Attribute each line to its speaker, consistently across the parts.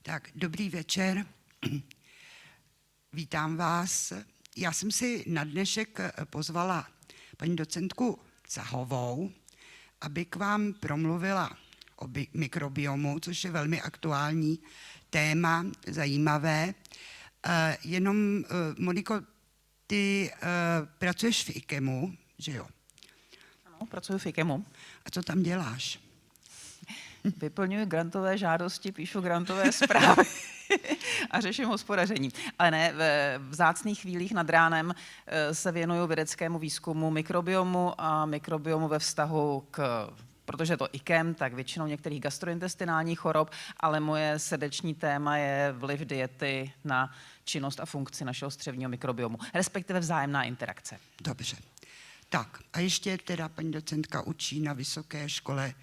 Speaker 1: Tak, dobrý večer. Vítám vás. Já jsem si na dnešek pozvala paní docentku Cahovou, aby k vám promluvila o mikrobiomu, což je velmi aktuální téma, zajímavé. Jenom, Moniko, ty pracuješ v IKEMu, že jo?
Speaker 2: Ano, pracuji v IKEMu.
Speaker 1: A co tam děláš?
Speaker 2: Vyplňuji grantové žádosti, píšu grantové zprávy a řeším hospodaření. Ale ne, v vzácných chvílích nad ránem se věnuju vědeckému výzkumu mikrobiomu a mikrobiomu ve vztahu k, protože je to IKEM, tak většinou některých gastrointestinálních chorob, ale moje srdeční téma je vliv diety na činnost a funkci našeho střevního mikrobiomu, respektive vzájemná interakce.
Speaker 1: Dobře. Tak a ještě teda paní docentka učí na vysoké škole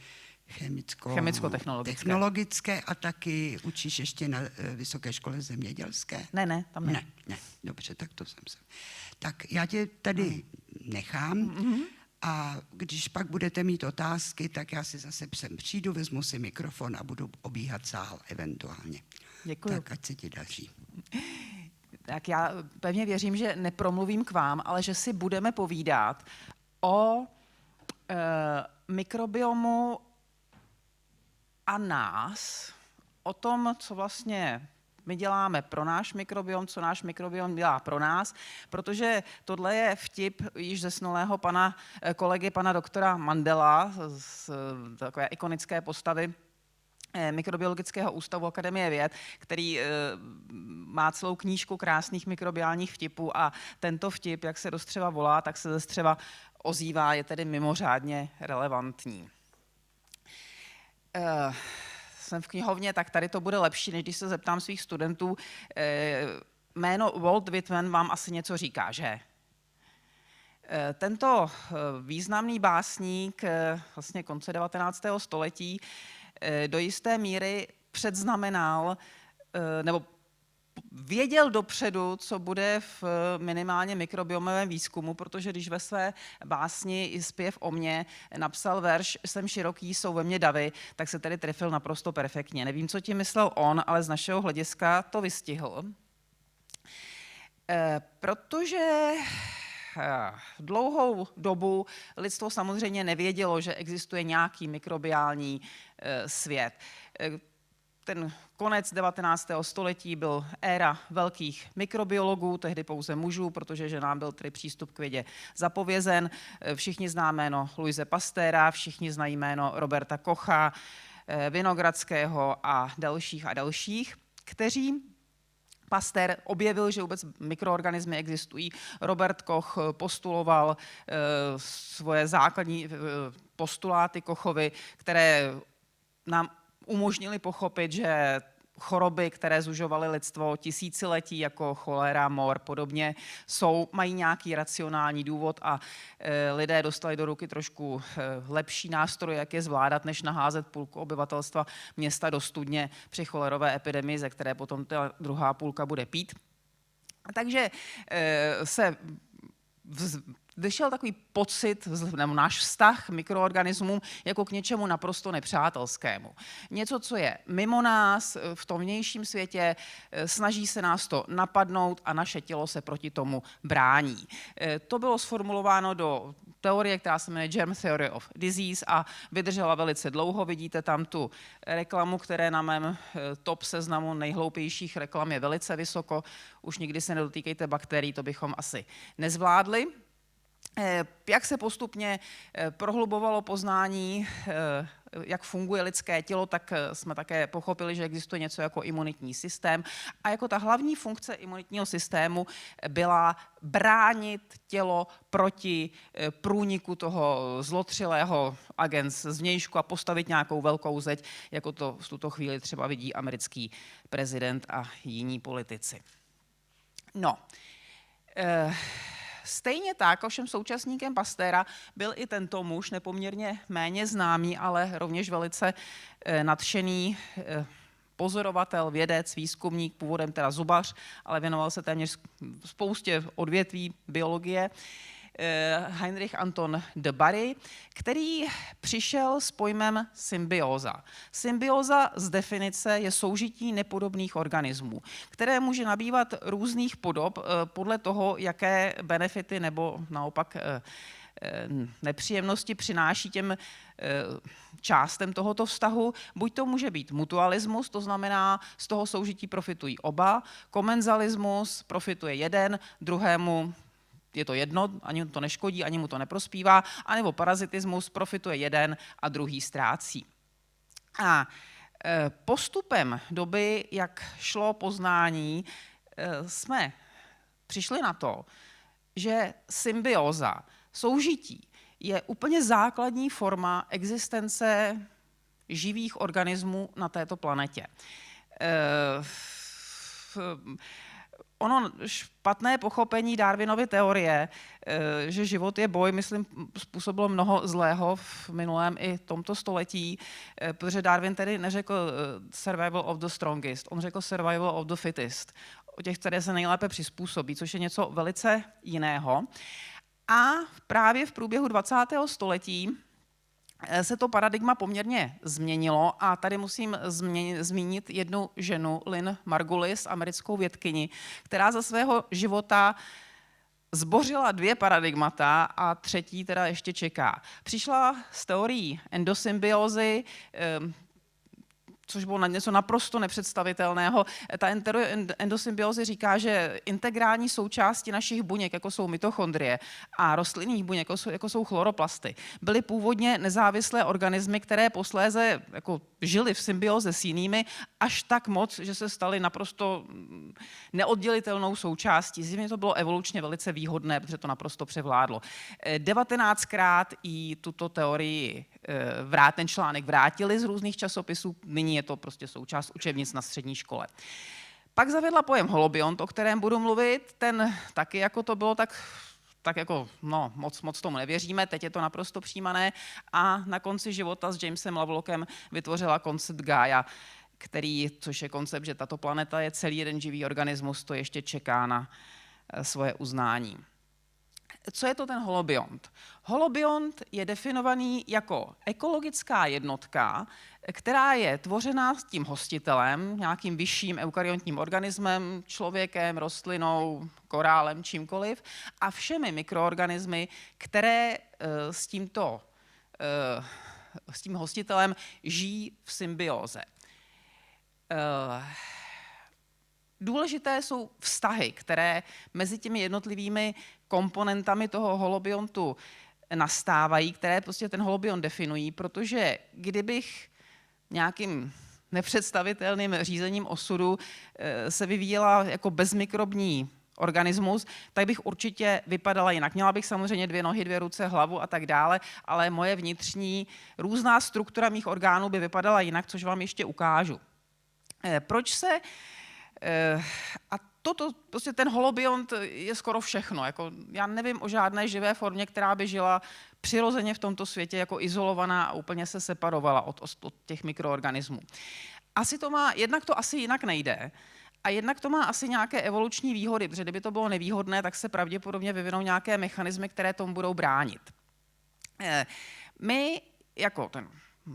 Speaker 1: chemicko-technologické a taky učíš ještě na vysoké škole zemědělské?
Speaker 2: Ne, tam ne.
Speaker 1: Ne, dobře, tak to jsem se. Tak já tě tady nechám a když pak budete mít otázky, tak já si zase sem přijdu, vezmu si mikrofon a budu obíhat sál eventuálně.
Speaker 2: Děkuji.
Speaker 1: Tak ať se ti daří.
Speaker 2: Tak já pevně věřím, že nepromluvím k vám, ale že si budeme povídat o mikrobiomu a nás, o tom, co vlastně my děláme pro náš mikrobiom, co náš mikrobiom dělá pro nás, protože tohle je vtip již zesnulého kolegy pana doktora Mandela, z takové ikonické postavy Mikrobiologického ústavu Akademie věd, který má celou knížku krásných mikrobiálních vtipů a tento vtip, jak se do střeva volá, tak se ze střeva ozývá, je tedy mimořádně relevantní. Jsem v knihovně, tak tady to bude lepší, než když se zeptám svých studentů. Jméno Walt Whitman vám asi něco říká, že? Tento významný básník vlastně konce 19. století do jisté míry předznamenal nebo věděl dopředu, co bude v minimálně mikrobiomovém výzkumu, protože když ve své básni Zpěv o mně napsal verš Jsem široký, jsou ve mně davy, tak se tedy trefil naprosto perfektně. Nevím, co tím myslel on, ale z našeho hlediska to vystihl. Protože dlouhou dobu lidstvo samozřejmě nevědělo, že existuje nějaký mikrobiální svět. Ten konec 19. století byl éra velkých mikrobiologů, tehdy pouze mužů, protože ženám byl tedy přístup k vědě zapovězen. Všichni známe jméno Louise Pasteura, všichni znají jméno Roberta Kocha, Vinogradského a dalších, kteří Pasteur objevil, že vůbec mikroorganismy existují. Robert Koch postuloval svoje základní postuláty Kochovy, které nám umožnili pochopit, že choroby, které zužovaly lidstvo tisíciletí, jako choléra, mor, podobně, mají nějaký racionální důvod a lidé dostali do ruky trošku lepší nástroj, jak je zvládat, než naházet půlku obyvatelstva města do studně při cholerové epidemii, ze které potom ta druhá půlka bude pít. Takže se vyšel takový pocit, nebo náš vztah k mikroorganismům jako k něčemu naprosto nepřátelskému. Něco, co je mimo nás, v tom vnějším světě, snaží se nás to napadnout a naše tělo se proti tomu brání. To bylo sformulováno do teorie, která se jmenuje Germ Theory of Disease a vydržela velice dlouho. Vidíte tam tu reklamu, které na mém top seznamu nejhloupějších reklam je velice vysoko. Už nikdy se nedotýkejte bakterií, to bychom asi nezvládli. Jak se postupně prohlubovalo poznání, jak funguje lidské tělo, tak jsme také pochopili, že existuje něco jako imunitní systém. A jako ta hlavní funkce imunitního systému byla bránit tělo proti průniku toho zlotřilého agens zvnějšku a postavit nějakou velkou zeď, jako to v tuto chvíli třeba vidí americký prezident a jiní politici. No, stejně tak, ovšem současníkem Pasteura byl i tento muž, nepoměrně méně známý, ale rovněž velice nadšený pozorovatel, vědec, výzkumník, původem teda zubař, ale věnoval se téměř spoustě odvětví biologie. Heinrich Anton de Bary, který přišel s pojmem symbióza. Symbióza z definice je soužití nepodobných organismů, které může nabývat různých podob podle toho, jaké benefity nebo naopak nepříjemnosti přináší těm částem tohoto vztahu. Buď to může být mutualismus, to znamená, z toho soužití profitují oba, komenzalismus, profituje jeden, druhému je to jedno, ani mu to neškodí, ani mu to neprospívá, anebo parazitismus, profituje jeden a druhý ztrácí. A postupem doby, jak šlo poznání, jsme přišli na to, že symbióza, soužití, je úplně základní forma existence živých organismů na této planetě. Ono špatné pochopení Darwinovy teorie, že život je boj, myslím, způsobilo mnoho zlého v minulém i tomto století, protože Darwin tedy neřekl survival of the strongest, on řekl survival of the fittest, o těch, které se nejlépe přizpůsobí, což je něco velice jiného. A právě v průběhu 20. století se to paradigma poměrně změnilo a tady musím zmínit jednu ženu, Lynn Margulis, americkou vědkyni, která za svého života zbořila 2 paradigmata a třetí teda ještě čeká. Přišla s teorií endosymbiózy, což bylo něco naprosto nepředstavitelného. Ta endosymbiózy říká, že integrální součásti našich buněk, jako jsou mitochondrie, a rostlinných buněk, jako jsou chloroplasty, byly původně nezávislé organismy, které posléze jako žili v symbióze s jinými až tak moc, že se staly naprosto neoddělitelnou součástí. Zjevně to bylo evolučně velice výhodné, protože to naprosto převládlo. 19krát i tuto teorii ten článek vrátili z různých časopisů, nyní je to prostě součást učebnic na střední škole. Pak zavedla pojem holobiont, o kterém budu mluvit, ten taky jako to bylo tak jako, no, moc tomu nevěříme, teď je to naprosto přijímané a na konci života s Jamesem Lovelockem vytvořila koncept Gaia, což je koncept, že tato planeta je celý jeden živý organismus, to ještě čeká na svoje uznání. Co je to ten holobiont? Holobiont je definovaný jako ekologická jednotka, která je tvořená tím hostitelem, nějakým vyšším eukaryotním organismem, člověkem, rostlinou, korálem, čímkoliv a všemi mikroorganismy, které s tím hostitelem žijí v symbióze. Důležité jsou vztahy, které mezi těmi jednotlivými komponentami toho holobiontu nastávají, které prostě ten holobiont definují, protože kdybych nějakým nepředstavitelným řízením osudu se vyvíjela jako bezmikrobní organismus, tak bych určitě vypadala jinak. Měla bych samozřejmě 2 nohy, 2 ruce, hlavu a tak dále, ale moje vnitřní různá struktura mých orgánů by vypadala jinak, což vám ještě ukážu. Proč se a prostě ten holobiont je skoro všechno. Jako, já nevím o žádné živé formě, která by žila přirozeně v tomto světě jako izolovaná a úplně se separovala od těch mikroorganismů. Jednak to asi jinak nejde a jednak to má asi nějaké evoluční výhody, protože kdyby to bylo nevýhodné, tak se pravděpodobně vyvinou nějaké mechanismy, které tomu budou bránit. My jako ten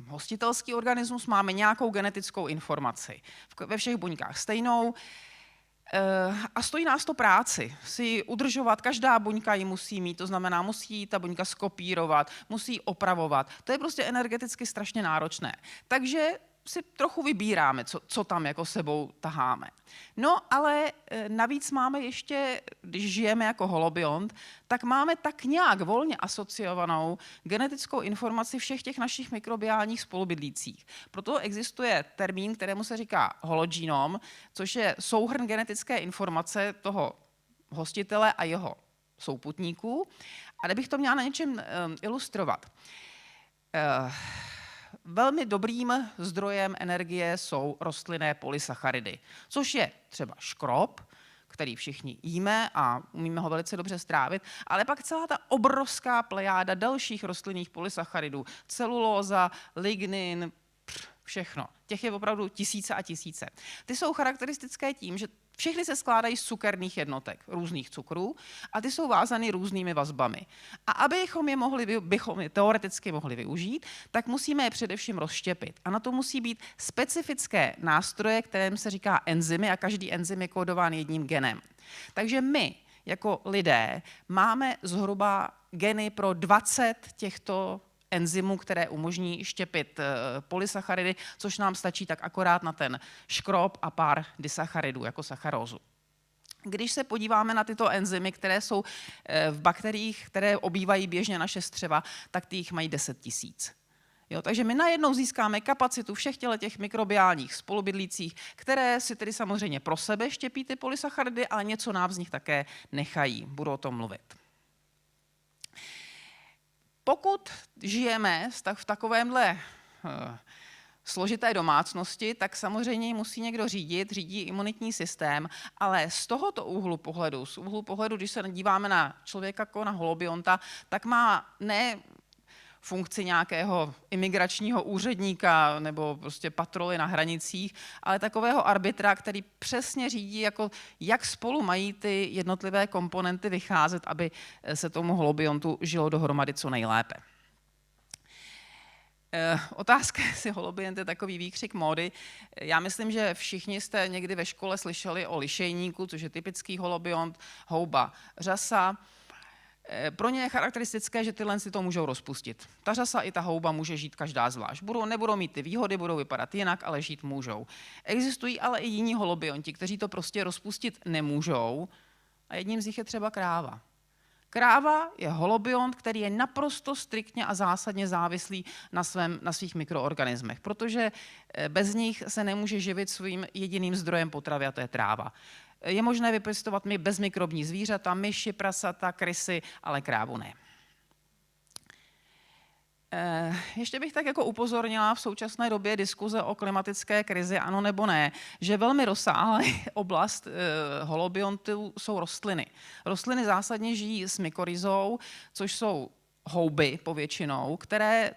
Speaker 2: hostitelský organismus máme nějakou genetickou informaci. Ve všech buňkách stejnou a stojí nás to práci. Si udržovat, každá buňka ji musí mít, to znamená, musí ta buňka skopírovat, musí opravovat. To je prostě energeticky strašně náročné. Takže si trochu vybíráme, co tam jako sebou taháme. No, ale navíc máme ještě, když žijeme jako holobiont, tak máme tak nějak volně asociovanou genetickou informaci všech těch našich mikrobiálních spolubydlících. Proto existuje termín, kterému se říká hologenom, což je souhrn genetické informace toho hostitele a jeho souputníků. A kdybych to měla na něčem ilustrovat. Velmi dobrým zdrojem energie jsou rostlinné polysacharidy, což je třeba škrob, který všichni jíme a umíme ho velice dobře strávit, ale pak celá ta obrovská plejáda dalších rostlinných polysacharidů, celulóza, lignin, všechno. Těch je opravdu tisíce a tisíce. Ty jsou charakteristické tím, že Všechny se skládají z cukerných jednotek, různých cukrů, a ty jsou vázány různými vazbami. A abychom je teoreticky mohli využít, tak musíme je především rozštěpit. A na to musí být specifické nástroje, kterým se říká enzymy, a každý enzym je kódován jedním genem. Takže my, jako lidé, máme zhruba geny pro 20 těchto enzymů, které umožní štěpit polysacharidy, což nám stačí tak akorát na ten škrob a pár disacharidů, jako sacharózu. Když se podíváme na tyto enzymy, které jsou v bakteriích, které obývají běžně naše střeva, tak ty jich mají 10 000. Jo, takže my najednou získáme kapacitu všech těch mikrobiálních spolubydlících, které si tedy samozřejmě pro sebe štěpí ty polysacharidy, ale něco nám z nich také nechají. Budu o tom mluvit. Pokud žijeme v takovémhle složité domácnosti, tak samozřejmě musí někdo řídí imunitní systém, ale z tohoto úhlu pohledu, když se díváme na člověka jako na holobionta, tak má ne funkci nějakého imigračního úředníka nebo prostě patroly na hranicích, ale takového arbitra, který přesně řídí, jako jak spolu mají ty jednotlivé komponenty vycházet, aby se tomu holobiontu žilo dohromady co nejlépe. Otázka, jestli holobiont je takový výkřik módy. Já myslím, že všichni jste někdy ve škole slyšeli o lišejníku, což je typický holobiont, houba, řasa. Pro ně je charakteristické, že tyhle si to můžou rozpustit. Ta řasa i ta houba může žít každá zvlášť. Nebudou mít ty výhody, budou vypadat jinak, ale žít můžou. Existují ale i jiní holobionti, kteří to prostě rozpustit nemůžou, a jedním z nich je třeba kráva. Kráva je holobiont, který je naprosto striktně a zásadně závislý na svých mikroorganismech, protože bez nich se nemůže živit svým jediným zdrojem potravy, a to je tráva. Je možné vypěstovat bezmikrobní zvířata, myši, prasata, krysy, ale krávu ne. Ještě bych tak jako upozornila v současné době diskuze o klimatické krizi, ano nebo ne, že velmi rozsáhlá oblast holobiontů jsou rostliny. Rostliny zásadně žijí s mykorhizou, což jsou houby povětšinou, které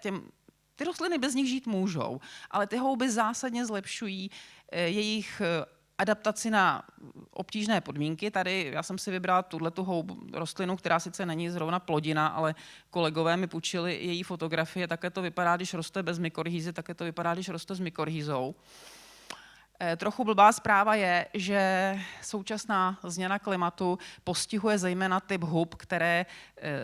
Speaker 2: ty rostliny bez nich žít můžou, ale ty houby zásadně zlepšují jejich adaptaci na obtížné podmínky. Tady já jsem si vybrala tuhletu rostlinu, která sice není zrovna plodina, ale kolegové mi půjčili její fotografie. Také to vypadá, když roste bez mykorhýzy, také to vypadá, když roste s mykorhýzou. Trochu blbá zpráva je, že současná změna klimatu postihuje zejména typ hub, které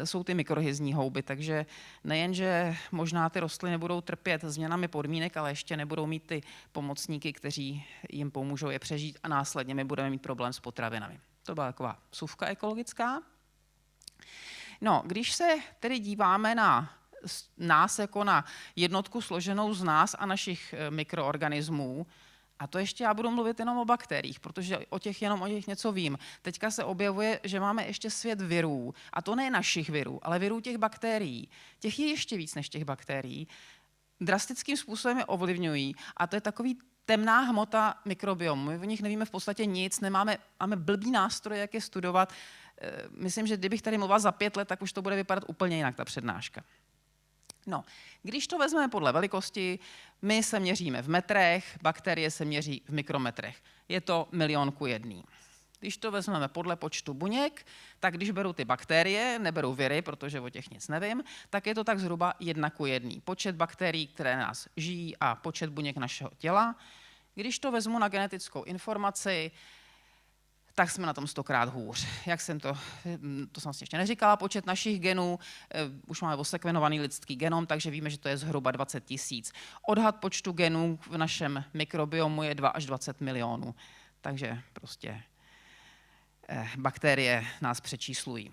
Speaker 2: jsou ty mikrohizní houby, takže nejen, že možná ty rostliny budou trpět změnami podmínek, ale ještě nebudou mít ty pomocníky, kteří jim pomůžou je přežít, a následně my budeme mít problém s potravinami. To byla taková vsuvka ekologická. No, když se tedy díváme na nás jako na jednotku složenou z nás a našich mikroorganismů, a to ještě já budu mluvit jenom o bakteriích, protože jenom o těch něco vím. Teďka se objevuje, že máme ještě svět virů. A to ne našich virů, ale virů těch bakterií. Těch je ještě víc než těch bakterií. Drastickým způsobem je ovlivňují. A to je takový temná hmota mikrobiomu. My o nich nevíme v podstatě nic, máme blbý nástroj, jak je studovat. Myslím, že kdybych tady mluvila za 5 let, tak už to bude vypadat úplně jinak, ta přednáška. No, když to vezmeme podle velikosti, my se měříme v metrech, bakterie se měří v mikrometrech. Je to 1,000,000:1. Když to vezmeme podle počtu buněk, tak když beru ty bakterie, neberu viry, protože o těch nic nevím, tak je to tak zhruba 1:1. Počet bakterií, které nás žijí, a počet buněk našeho těla. Když to vezmu na genetickou informaci, tak jsme na tom 100krát hůř. Jak jsem to jsem si ještě neříkala, počet našich genů, už máme osekvenovaný lidský genom, takže víme, že to je zhruba 20 000. Odhad počtu genů v našem mikrobiomu je 2 až 20 milionů. Takže prostě bakterie nás přečíslují.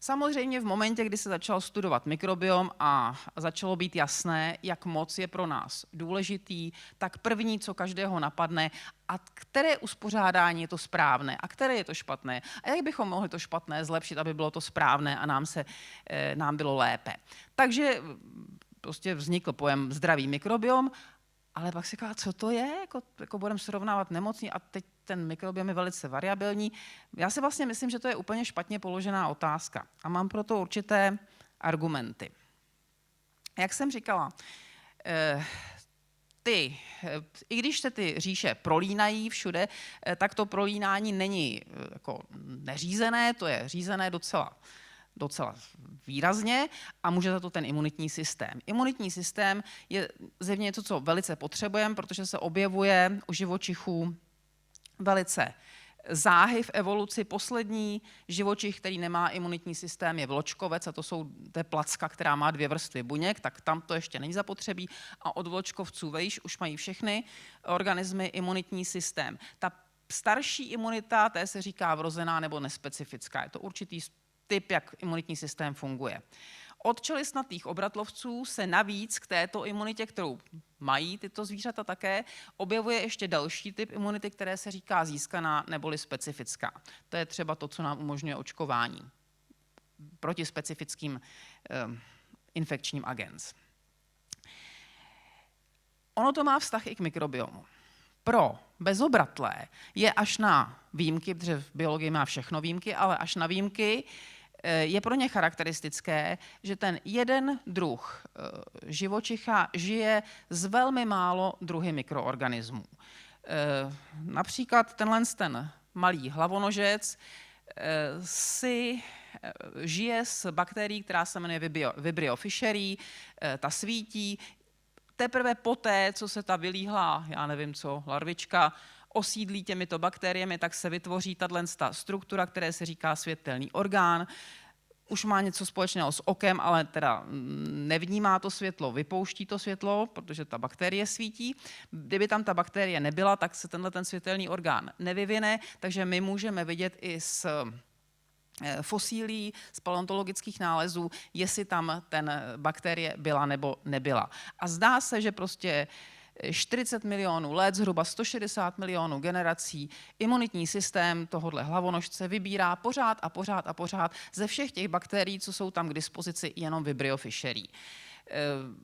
Speaker 2: Samozřejmě v momentě, kdy se začal studovat mikrobiom a začalo být jasné, jak moc je pro nás důležitý, tak první, co každého napadne, a které uspořádání je to správné a které je to špatné a jak bychom mohli to špatné zlepšit, aby bylo to správné a nám bylo lépe. Takže prostě vznikl pojem zdravý mikrobiom, ale pak si říká, co to je? Jako budeme srovnávat nemocní a teď ten mikrobiom je velice variabilní. Já si vlastně myslím, že to je úplně špatně položená otázka a mám pro to určité argumenty. Jak jsem říkala, i když se ty říše prolínají všude, tak to prolínání není jako neřízené, to je řízené docela výrazně a může za to ten imunitní systém. Imunitní systém je zjevně něco, co velice potřebujeme, protože se objevuje u živočichů velice záhy v evoluci. Poslední živočich, který nemá imunitní systém, je vločkovec a to je placka, která má 2 vrstvy buněk, tak tam to ještě není zapotřebí a od vločkovců vejš už mají všechny organismy imunitní systém. Ta starší imunita, té se říká vrozená nebo nespecifická. Je to určitý typ, jak imunitní systém funguje. Od čelistnatých obratlovců se navíc k této imunitě, kterou mají tyto zvířata také, objevuje ještě další typ imunity, které se říká získaná neboli specifická. To je třeba to, co nám umožňuje očkování proti specifickým infekčním agens. Ono to má vztah i k mikrobiomu. Pro bezobratlé je až na výjimky, protože v biologii má všechno výjimky, ale až na výjimky je pro ně charakteristické, že ten jeden druh živočicha žije z velmi málo druhy mikroorganismů. Například ten malý hlavonožec si žije s bakterií, která se jmenuje Vibrio fischeri, ta svítí. Teprve poté, co se ta vylíhlá, já nevím co, larvička, osídlí těmito bakteriemi, tak se vytvoří tato struktura, které se říká světelný orgán. Už má něco společného s okem, ale teda nevnímá to světlo, vypouští to světlo, protože ta bakterie svítí. Kdyby tam ta bakterie nebyla, tak se ten světelný orgán nevyvine, takže my můžeme vidět i z fosílí, z paleontologických nálezů, jestli tam ten bakterie byla nebo nebyla. A zdá se, že prostě 40 milionů let, zhruba 160 milionů generací, imunitní systém tohohle hlavonožce vybírá pořád ze všech těch bakterií, co jsou tam k dispozici, jenom Vibrio fischeri.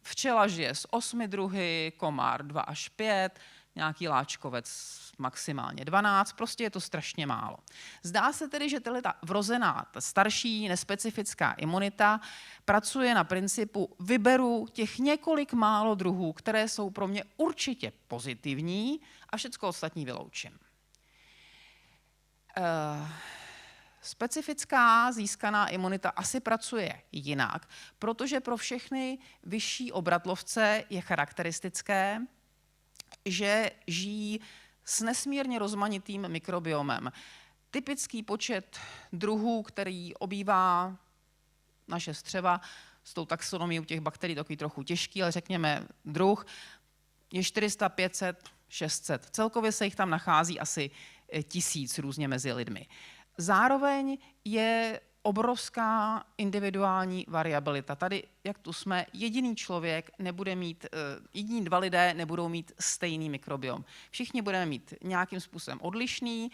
Speaker 2: Včela žije s 8 druhy, komár 2 až 5, nějaký láčkovec maximálně 12, prostě je to strašně málo. Zdá se tedy, že ta vrozená, ta starší nespecifická imunita pracuje na principu vyberu těch několik málo druhů, které jsou pro mě určitě pozitivní a všechno ostatní vyloučím. Specifická získaná imunita asi pracuje jinak, protože pro všechny vyšší obratlovce je charakteristické, že žijí s nesmírně rozmanitým mikrobiomem. Typický počet druhů, který obývá naše střeva, s tou taxonomií u těch bakterií takový trochu těžký, ale řekněme druh, je 400, 500, 600. Celkově se jich tam nachází asi 1000 různě mezi lidmi. Zároveň je obrovská individuální variabilita. Tady, jak tu jsme, jediný člověk nebude mít, jediní 2 lidé nebudou mít stejný mikrobiom. Všichni budeme mít nějakým způsobem odlišný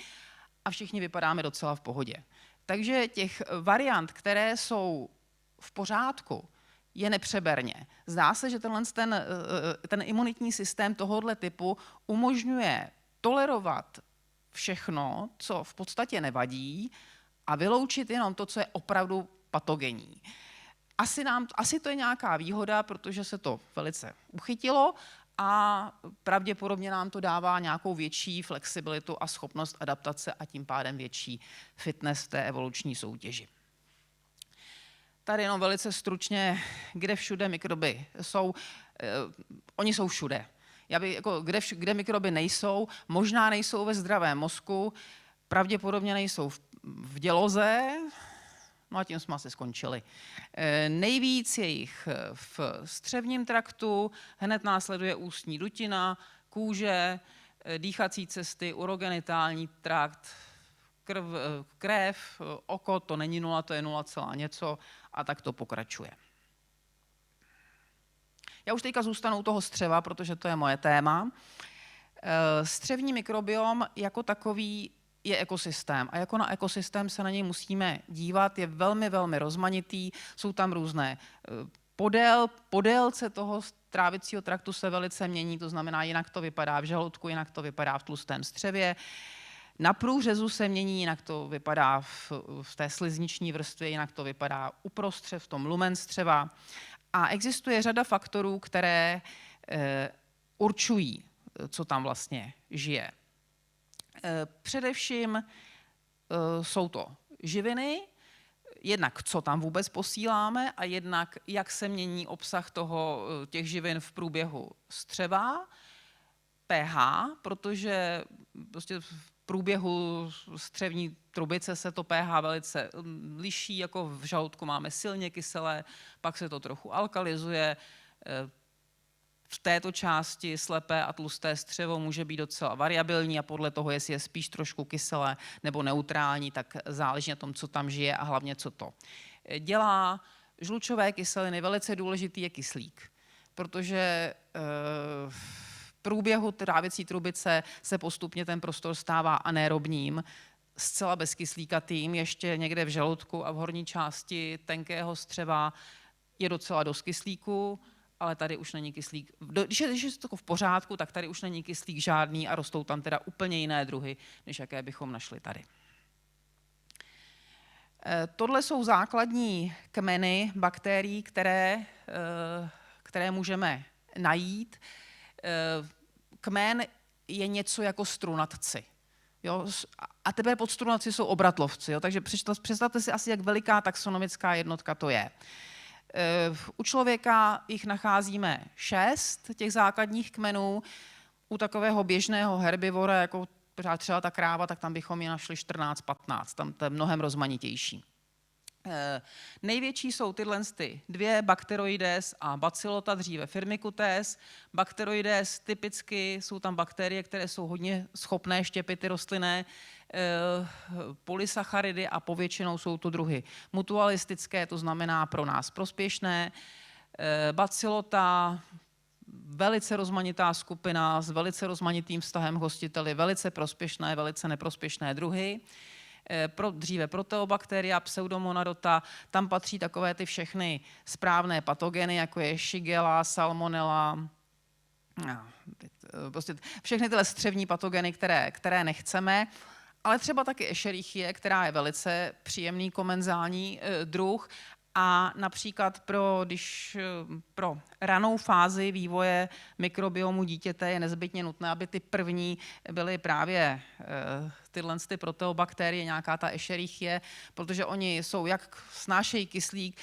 Speaker 2: a všichni vypadáme docela v pohodě. Takže těch variant, které jsou v pořádku, je nepřeberně. Zdá se, že ten imunitní systém tohoto typu umožňuje tolerovat všechno, co v podstatě nevadí, a vyloučit jenom to, co je opravdu patogenní. Asi to je nějaká výhoda, protože se to velice uchytilo a pravděpodobně nám to dává nějakou větší flexibilitu a schopnost adaptace a tím pádem větší fitness v té evoluční soutěži. Tady jenom velice stručně, kde všude mikroby jsou. Oni jsou všude. Kde mikroby nejsou, možná nejsou ve zdravém mozku, pravděpodobně nejsou v děloze, no a tím jsme asi skončili. Nejvíc je jich v střevním traktu, hned následuje ústní dutina, kůže, dýchací cesty, urogenitální trakt, krev, oko, to není 0, to je 0, něco a tak to pokračuje. Já už teďka zůstanu u toho střeva, protože to je moje téma. Střevní mikrobiom jako takový je ekosystém a jako na ekosystém se na něj musíme dívat, je velmi, velmi rozmanitý, jsou tam různé podélce toho trávicího traktu se velice mění, to znamená, jinak to vypadá v žaludku, jinak to vypadá v tlustém střevě. Na průřezu se mění, jinak to vypadá v té slizniční vrstvě, jinak to vypadá uprostřed v tom lumen střeva. A existuje řada faktorů, které určují, co tam vlastně žije. Především jsou to živiny, jednak co tam vůbec posíláme a jednak jak se mění obsah těch živin v průběhu střeva, pH, protože prostě v průběhu střevní trubice se to pH velice liší, jako v žaludku máme silně kyselé, pak se to trochu alkalizuje. V této části slepé a tlusté střevo může být docela variabilní a podle toho, jestli je spíš trošku kyselé nebo neutrální, tak záleží na tom, co tam žije a hlavně, co to dělá. Žlučové kyseliny, velice důležitý je kyslík, protože v průběhu trávicí trubice se postupně ten prostor stává anaerobním, zcela bezkyslíkatým, ještě někde v žaludku a v horní části tenkého střeva je docela dost kyslíku, ale tady už není kyslík. Když je to v pořádku, tak tady už není kyslík žádný a rostou tam teda úplně jiné druhy, než jaké bychom našli tady. Tohle jsou základní kmeny bakterií, které můžeme najít. Kmen je něco jako strunatci. Jo? A teprve pod strunatci jsou obratlovci. Jo? Takže představte si asi, jak veliká taxonomická jednotka to je. U člověka jich nacházíme 6 těch základních kmenů. U takového běžného herbivora, jako třeba ta kráva, tak tam bychom je našli 14-15. Tam to je mnohem rozmanitější. Největší jsou tyhle dvě, Bacteroides a Bacillota, dříve Firmicutes. Bacteroides typicky jsou tam bakterie, které jsou hodně schopné štěpit ty rostlinné polysacharidy a povětšinou jsou to druhy mutualistické, to znamená pro nás prospěšné. Bacillota, velice rozmanitá skupina s velice rozmanitým vztahem k hostiteli, velice prospěšné, velice neprospěšné druhy. Dříve proteobakteria, pseudomonadota, tam patří takové ty všechny správné patogeny, jako je Shigella, Salmonella, prostě všechny tyhle střevní patogeny, které nechceme, ale třeba taky Escherichie, která je velice příjemný komenzální druh a například pro ranou fázi vývoje mikrobiomu dítěte je nezbytně nutné, aby ty první byly právě tyhle proteobakterie, nějaká ta Escherichie, protože oni jsou, jak snášejí kyslík,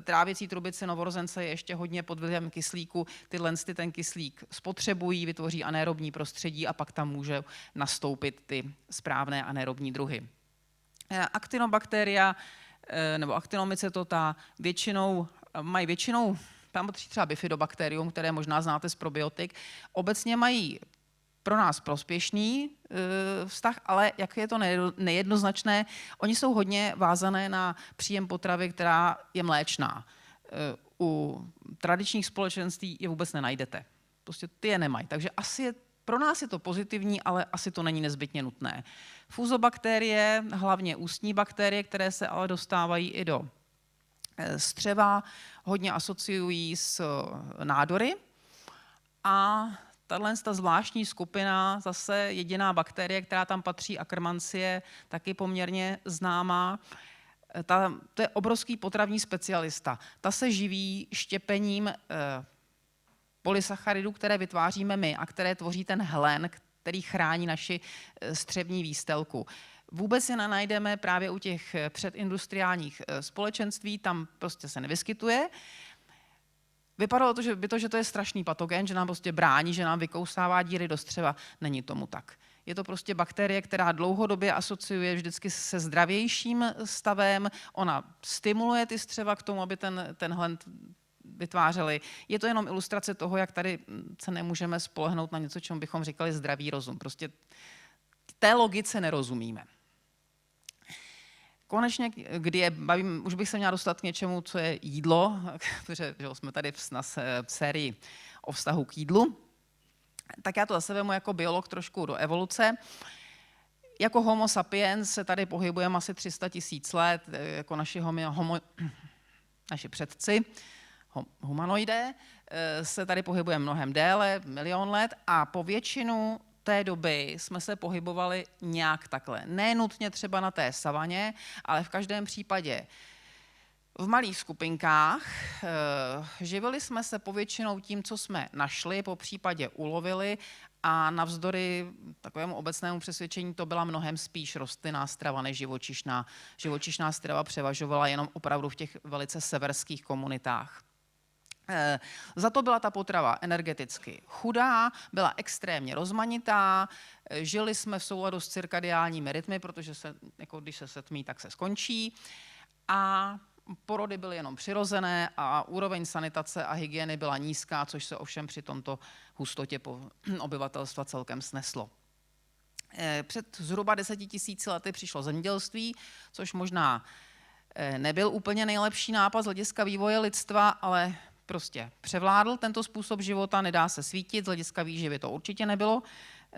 Speaker 2: trávicí trubice novorozence je ještě hodně pod vlivem kyslíku, ten kyslík spotřebují, vytvoří anaerobní prostředí a pak tam může nastoupit ty správné anaerobní druhy. Actinobacteria nebo Actinomycetota mají většinou, tam patří třeba Bifidobacterium, které možná znáte z probiotik, obecně mají pro nás prospěšný vztah, ale jak je to nejednoznačné, oni jsou hodně vázané na příjem potravy, která je mléčná. U tradičních společenství je vůbec nenajdete. Prostě ty je nemají. Takže pro nás je to pozitivní, ale asi to není nezbytně nutné. Fuzobakterie, hlavně ústní bakterie, které se ale dostávají i do střeva, hodně asociují s nádory. A tahle zvláštní skupina, zase jediná bakterie, která tam patří, Akkermansie, taky poměrně známá. To je obrovský potravní specialista. Ta se živí štěpením polysacharidů, které vytváříme my a které tvoří ten hlen, který chrání naši střevní výstelku. Vůbec je nenajdeme právě u těch předindustriálních společenství, tam prostě se nevyskytuje. Vypadalo to, že to je strašný patogen, že nám prostě brání, že nám vykousává díry do střeva. Není tomu tak. Je to prostě bakterie, která dlouhodobě asociuje vždycky se zdravějším stavem. Ona stimuluje ty střeva k tomu, aby ten hlen vytvářeli. Je to jenom ilustrace toho, jak tady se nemůžeme spolehnout na něco, čemu bychom říkali zdravý rozum. Prostě té logice nerozumíme. Konečně, už bych se měla dostat k něčemu, co je jídlo, protože jsme tady na sérii o vztahu k jídlu, tak já to zase vemu jako biolog trošku do evoluce. Jako homo sapiens se tady pohybujeme asi 300 000 let, jako naši předci, humanoidé, se tady pohybujeme mnohem déle, 1 000 000 let a po většinu té doby jsme se pohybovali nějak takhle. Ne nutně třeba na té savaně, ale v každém případě v malých skupinkách. Živili jsme se povětšinou tím, co jsme našli, po případě ulovili, a navzdory takovému obecnému přesvědčení to byla mnohem spíš rostlinná strava než živočišná. Živočišná strava převažovala jenom opravdu v těch velice severských komunitách. Za to byla ta potrava energeticky chudá, byla extrémně rozmanitá, žili jsme v souladu s cirkadiálními rytmy, protože jako když se setmí, tak se skončí, a porody byly jenom přirozené a úroveň sanitace a hygieny byla nízká, což se ovšem při tomto hustotě obyvatelstva celkem sneslo. Před zhruba 10 000 lety přišlo zemědělství, což možná nebyl úplně nejlepší nápad z hlediska vývoje lidstva, ale prostě převládl tento způsob života, nedá se svítit, z hlediska výživy to určitě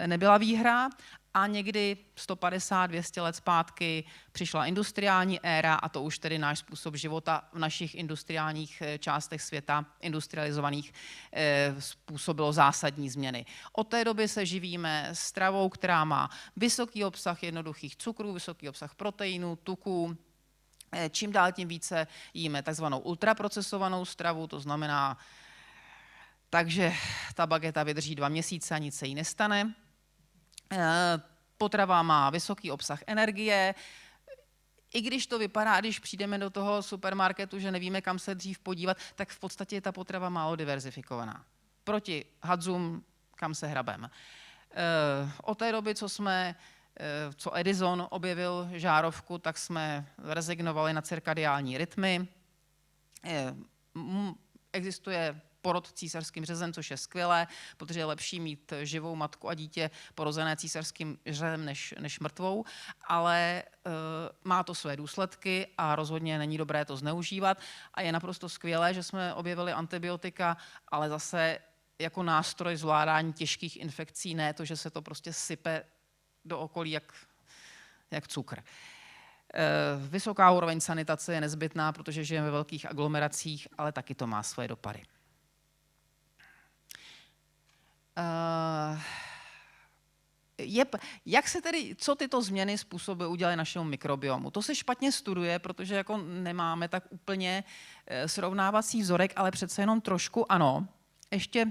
Speaker 2: nebyla výhra. A někdy 150-200 let zpátky přišla industriální éra a to už tedy náš způsob života v našich industriálních částech světa, industrializovaných, způsobilo zásadní změny. Od té doby se živíme stravou, která má vysoký obsah jednoduchých cukrů, vysoký obsah proteinů, tuků. Čím dál tím více jíme takzvanou ultraprocesovanou stravu, to znamená, takže ta bageta vydrží 2 měsíce a nic se jí nestane. Potrava má vysoký obsah energie, i když to vypadá, když přijdeme do toho supermarketu, že nevíme, kam se dřív podívat, tak v podstatě je ta potrava málo diverzifikovaná. Proti hadzům, kam se hrabeme. Od té doby, co Edison objevil žárovku, tak jsme rezignovali na cirkadiální rytmy. Existuje porod císařským řezem, což je skvělé, protože je lepší mít živou matku a dítě porozené císařským řezem než mrtvou, ale má to své důsledky a rozhodně není dobré to zneužívat. A je naprosto skvělé, že jsme objevili antibiotika, ale zase jako nástroj zvládání těžkých infekcí, ne to, že se to prostě sype do okolí jak cukr. Vysoká úroveň sanitace je nezbytná, protože žijeme ve velkých aglomeracích, ale taky to má svoje dopady. Co tyto změny způsoby udělaly našemu mikrobiomu? To se špatně studuje, protože jako nemáme tak úplně srovnávací vzorek, ale přece jenom trošku ano. Ještě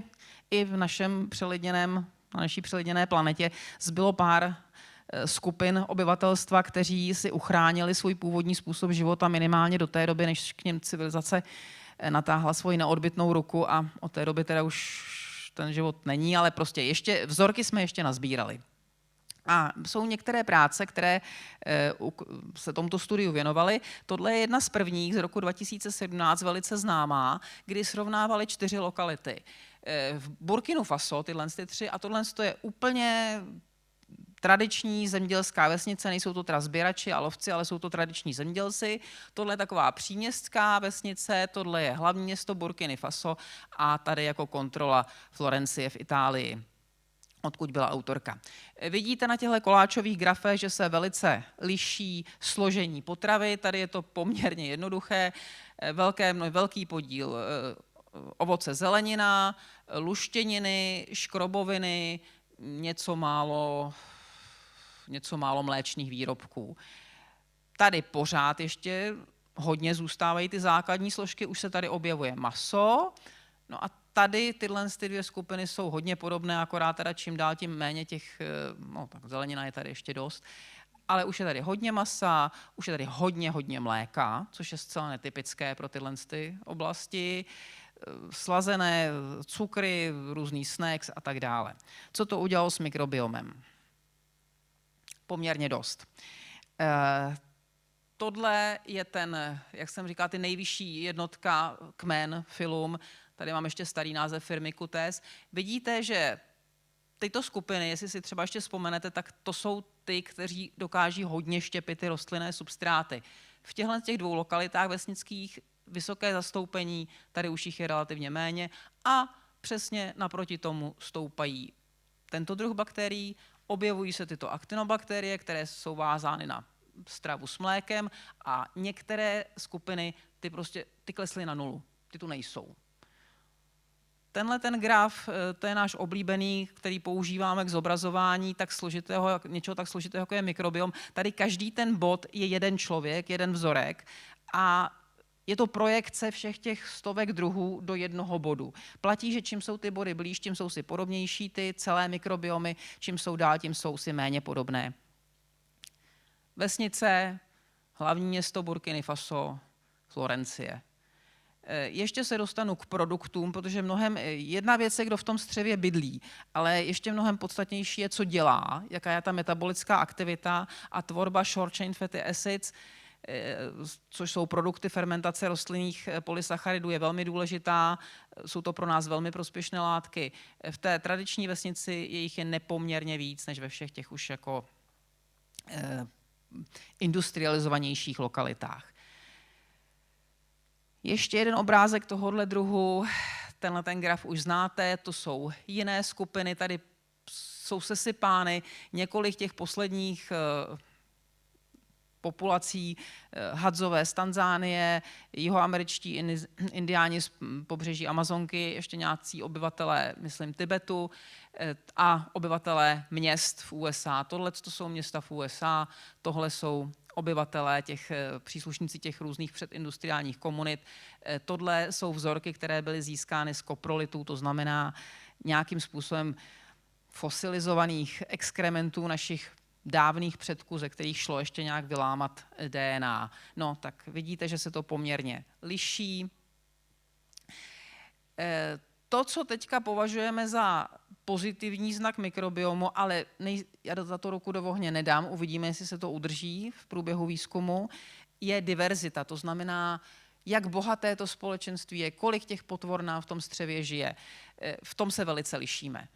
Speaker 2: i na naší přelidněné planetě zbylo pár skupin obyvatelstva, kteří si uchránili svůj původní způsob života minimálně do té doby, než k něm civilizace natáhla svoji neodbytnou ruku, a od té doby teda už ten život není, ale prostě ještě vzorky jsme ještě nazbírali. A jsou některé práce, které se tomuto studiu věnovaly. Tohle je jedna z prvních z roku 2017, velice známá, kdy srovnávali 4 lokality. V Burkinu Faso tyhle 3, a tohle je úplně tradiční zemědělská vesnice, nejsou to teda sběrači a lovci, ale jsou to tradiční zemědělci. Tohle je taková příměstská vesnice, tohle je hlavní město Burkiny Faso a tady jako kontrola Florencie v Itálii, odkud byla autorka. Vidíte na těchto koláčových grafech, že se velice liší složení potravy. Tady je to poměrně jednoduché. Velký podíl ovoce, zelenina, luštěniny, škroboviny, něco málo mléčných výrobků. Tady pořád ještě hodně zůstávají ty základní složky, už se tady objevuje maso. No a tady tyhle 2 skupiny jsou hodně podobné, akorát teda čím dál tím méně těch, tak zelenina je tady ještě dost, ale už je tady hodně masa, už je tady hodně mléka, což je zcela netypické pro tyhle oblasti, slazené cukry, různý snacks a tak dále. Co to udělalo s mikrobiomem? Poměrně dost. Tohle je jak jsem říkal, ty nejvyšší jednotka, kmen, filum. Tady mám ještě starý název firmy Kutes. Vidíte, že tyto skupiny, jestli si třeba ještě vzpomenete, tak to jsou ty, kteří dokáží hodně štěpit ty rostlinné substráty. V těch 2 lokalitách vesnických vysoké zastoupení, tady už jich je relativně méně a přesně naproti tomu stoupají tento druh bakterií. Objevují se tyto aktinobakterie, které jsou vázány na stravu s mlékem, a některé skupiny ty klesly na 0, ty tu nejsou. Tenhle graf, to je náš oblíbený, který používáme k zobrazování něčeho tak složitého, jako je mikrobiom. Tady každý ten bod je jeden člověk, jeden vzorek, a je to projekce všech těch stovek druhů do jednoho bodu. Platí, že čím jsou ty body blíž, tím jsou si podobnější ty celé mikrobiomy, čím jsou dál, tím jsou si méně podobné. Vesnice, hlavní město Burkiny Faso, Florencie. Ještě se dostanu k produktům, protože jedna věc je, kdo v tom střevě bydlí, ale ještě mnohem podstatnější je, co dělá, jaká je ta metabolická aktivita a tvorba short chain fatty acids, což jsou produkty fermentace rostlinných polysacharidů, je velmi důležitá. Jsou to pro nás velmi prospěšné látky. V té tradiční vesnici jich je nepoměrně víc, než ve všech těch už jako industrializovanějších lokalitách. Ještě jeden obrázek tohohle druhu, tenhle ten graf už znáte, to jsou jiné skupiny, tady jsou sesypány několik těch posledních populací hadzové z Tanzánie, jihoameričtí indiáni z pobřeží Amazonky, ještě nějací obyvatelé, myslím, Tibetu a obyvatelé měst v USA. Tohle to jsou města v USA, tohle jsou obyvatelé, příslušníci těch různých předindustriálních komunit. Tohle jsou vzorky, které byly získány z koprolitů, to znamená nějakým způsobem fosilizovaných exkrementů našich dávných předků, ze kterých šlo ještě nějak vylámat DNA. No, tak vidíte, že se to poměrně liší. To, co teďka považujeme za pozitivní znak mikrobiomu, ale já za to ruku do ohně nedám, uvidíme, jestli se to udrží v průběhu výzkumu, je diverzita. To znamená, jak bohaté to společenství je, kolik těch potvor nám v tom střevě žije. V tom se velice lišíme.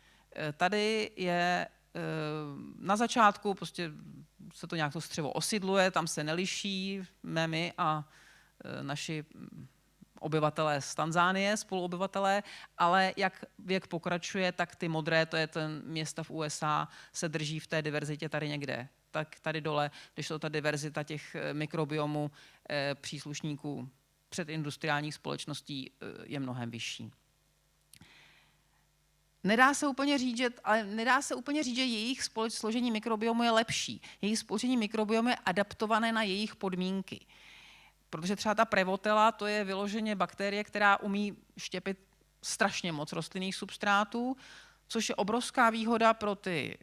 Speaker 2: Tady je na začátku, prostě se to nějak to střevo osidluje, tam se neliší my a naši obyvatelé z Tanzánie, spoluobyvatelé, ale jak věk pokračuje, tak ty modré, to je ten města v USA, se drží v té diverzitě tady někde. Tak tady dole, když to ta diverzita těch mikrobiomů příslušníků předindustriálních společností je mnohem vyšší. Nedá se úplně říct, že jejich složení mikrobiomu je lepší. Jejich složení mikrobiomu je adaptované na jejich podmínky. Protože třeba ta Prevotella, to je vyloženě bakterie, která umí štěpit strašně moc rostlinných substrátů, což je obrovská výhoda pro ty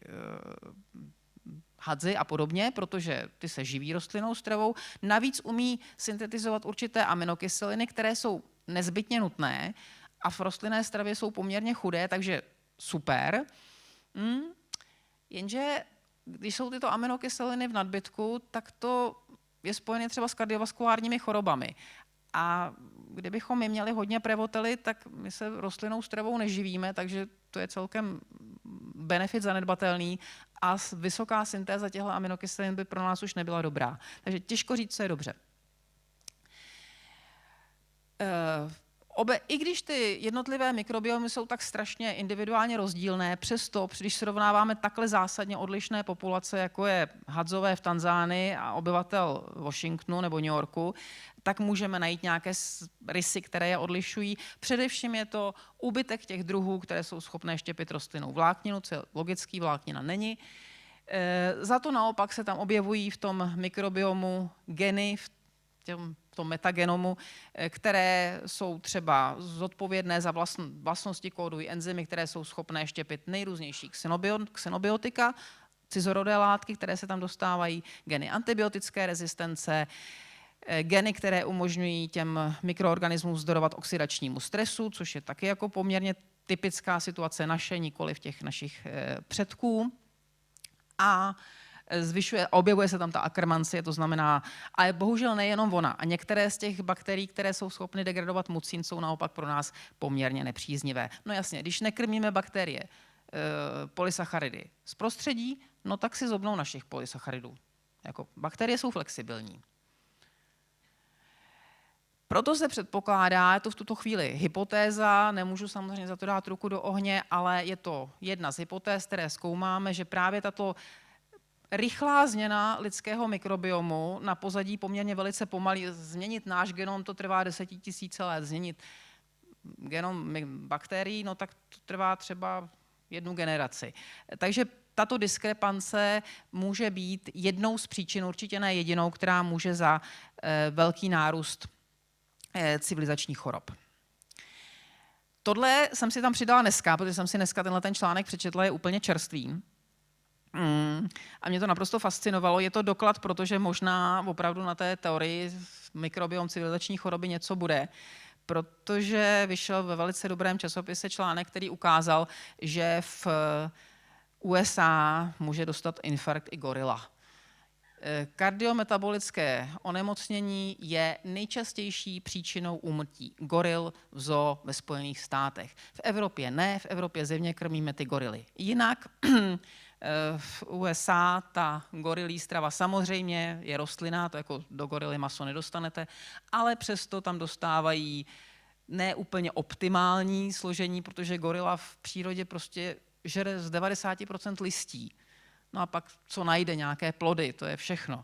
Speaker 2: hadzy a podobně, protože ty se živí rostlinnou stravou. Navíc umí syntetizovat určité aminokyseliny, které jsou nezbytně nutné a v rostlinné stravě jsou poměrně chudé, takže super. Jenže když jsou tyto aminokyseliny v nadbytku, tak to je spojené třeba s kardiovaskulárními chorobami. A kdybychom my měli hodně Prevotely, tak my se rostlinnou stravou neživíme, takže to je celkem benefit zanedbatelný a vysoká syntéza těchto aminokyselin by pro nás už nebyla dobrá. Takže těžko říct, co je dobře. I když ty jednotlivé mikrobiomy jsou tak strašně individuálně rozdílné, přesto, když srovnáváme takhle zásadně odlišné populace, jako je hadzové v Tanzánii a obyvatel Washingtonu nebo New Yorku, tak můžeme najít nějaké rysy, které je odlišují. Především je to úbytek těch druhů, které jsou schopné štěpit rostlinnou vlákninu, co je logický, vláknina není. Za to naopak se tam objevují v tom mikrobiomu geny, v tom metagenomu, které jsou třeba zodpovědné za vlastnosti, kódují enzymy, které jsou schopné štěpit nejrůznější xenobiotika, cizorodé látky, které se tam dostávají, geny antibiotické rezistence, geny, které umožňují těm mikroorganismům vzdorovat oxidačnímu stresu, což je taky jako poměrně typická situace naše, nikoli v těch našich předků. A objevuje se tam ta akkermancie, to znamená, ale bohužel nejenom ona. A některé z těch bakterií, které jsou schopny degradovat mucin, jsou naopak pro nás poměrně nepříznivé. No jasně, když nekrmíme bakterie polysacharidy z prostředí, no tak si zobnou našich polysacharidů. Jako bakterie jsou flexibilní. Proto se předpokládá, je to v tuto chvíli hypotéza, nemůžu samozřejmě za to dát ruku do ohně, ale je to jedna z hypotéz, které zkoumáme, že právě tato rychlá změna lidského mikrobiomu na pozadí poměrně velice pomalý. Změnit náš genom, to trvá 10 000 let. Změnit genom bakterií, no tak to trvá třeba 1 generaci. Takže tato diskrepance může být jednou z příčin, určitě ne jedinou, která může za velký nárůst civilizačních chorob. Tohle jsem si tam přidala dneska, protože jsem si dneska tenhle ten článek přečetla, je úplně čerstvý. A mě to naprosto fascinovalo. Je to doklad, protože možná opravdu na té teorii mikrobiom civilizační choroby něco bude, protože vyšel ve velice dobrém časopise článek, který ukázal, že v USA může dostat infarkt i gorila. Kardiometabolické onemocnění je nejčastější příčinou úmrtí goril v zoo ve Spojených státech. V Evropě ne, v Evropě zjevně krmíme ty gorily. Jinak v USA ta gorilí strava samozřejmě je rostlina, to jako do gorily maso nedostanete, ale přesto tam dostávají ne úplně optimální složení, protože gorila v přírodě prostě žere z 90% listí. No a pak co najde, nějaké plody, to je všechno.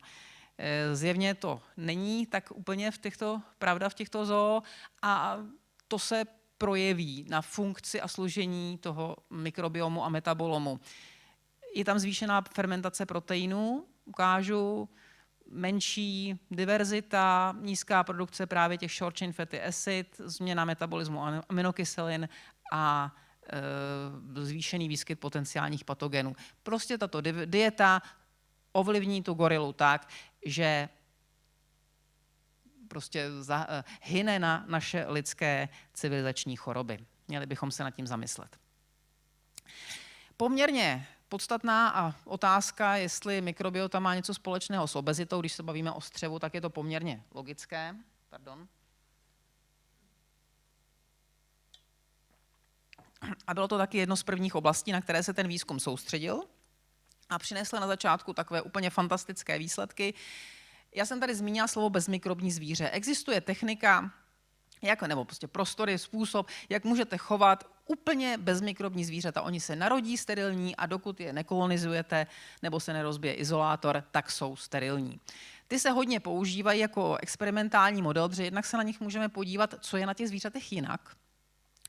Speaker 2: Zjevně to není tak úplně pravda v těchto zoo a to se projeví na funkci a složení toho mikrobiomu a metabolomu. Je tam zvýšená fermentace proteinů, ukážu, menší diverzita, nízká produkce právě těch short chain fatty acid, změna metabolismu aminokyselin a zvýšený výskyt potenciálních patogenů. Prostě tato dieta ovlivní tu gorilu tak, že prostě hyne na naše lidské civilizační choroby. Měli bychom se nad tím zamyslet. Poměrně podstatná otázka, jestli mikrobiota má něco společného s obezitou. Když se bavíme o střevu, tak je to poměrně logické. Pardon. A bylo to taky jedno z prvních oblastí, na které se ten výzkum soustředil a přinesl na začátku takové úplně fantastické výsledky. Já jsem tady zmínila slovo bezmikrobní zvíře. Existuje technika, nebo prostě prostory, způsob, jak můžete chovat úplně bezmikrobní zvířata. Oni se narodí sterilní a dokud je nekolonizujete nebo se nerozbije izolátor, tak jsou sterilní. Ty se hodně používají jako experimentální model, protože jednak se na nich můžeme podívat, co je na těch zvířatech jinak,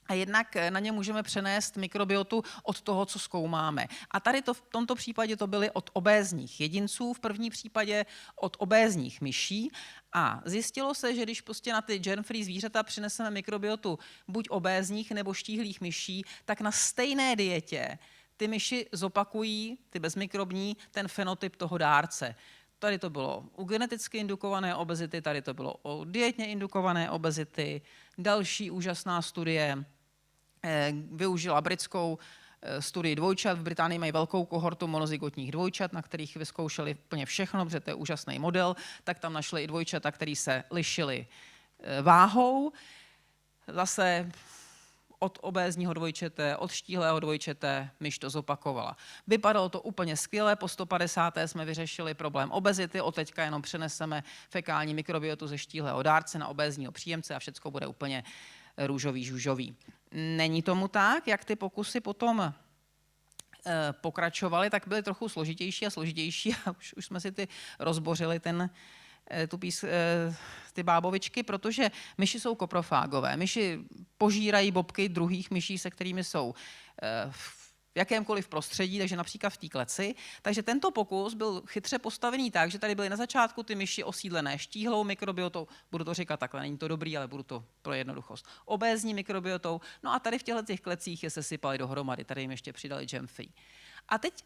Speaker 2: a jednak na ně můžeme přenést mikrobiotu od toho, co zkoumáme. A tady v tomto případě to byly od obézních jedinců, v první případě od obézních myší. A zjistilo se, že když prostě na ty germ-free zvířata přineseme mikrobiotu buď obézních nebo štíhlých myší, tak na stejné dietě ty myši zopakují, ty bezmikrobní, ten fenotyp toho dárce. Tady to bylo u geneticky indukované obezity, tady to bylo u dietně indukované obezity. Další úžasná studie využila britskou studii dvojčat. V Británii mají velkou kohortu monozygotních dvojčat, na kterých vyzkoušeli úplně všechno, protože to je úžasný model. Tak tam našli i dvojčata, které se lišily váhou. Zase od obézního dvojčete, od štíhlého dvojčete myš to zopakovala. Vypadalo to úplně skvěle, po 150. jsme vyřešili problém obezity, od teďka jenom přeneseme fekální mikrobiotu ze štíhlého dárce na obézního příjemce a všechno bude úplně růžový, žužový. Není tomu tak, jak ty pokusy potom pokračovaly, tak byly trochu složitější a složitější a už jsme si rozbořili ty bábovičky, protože myši jsou koprofágové. Myši požírají bobky druhých myší, se kterými jsou v jakémkoliv prostředí, takže například v té kleci. Takže tento pokus byl chytře postavený tak, že tady byly na začátku ty myši osídlené štíhlou mikrobiotou, budu to říkat takhle, není to dobrý, ale budu to pro jednoduchost, obézní mikrobiotou, no a tady v těchto klecích je sesypali dohromady, tady jim ještě přidali germ-free. A teď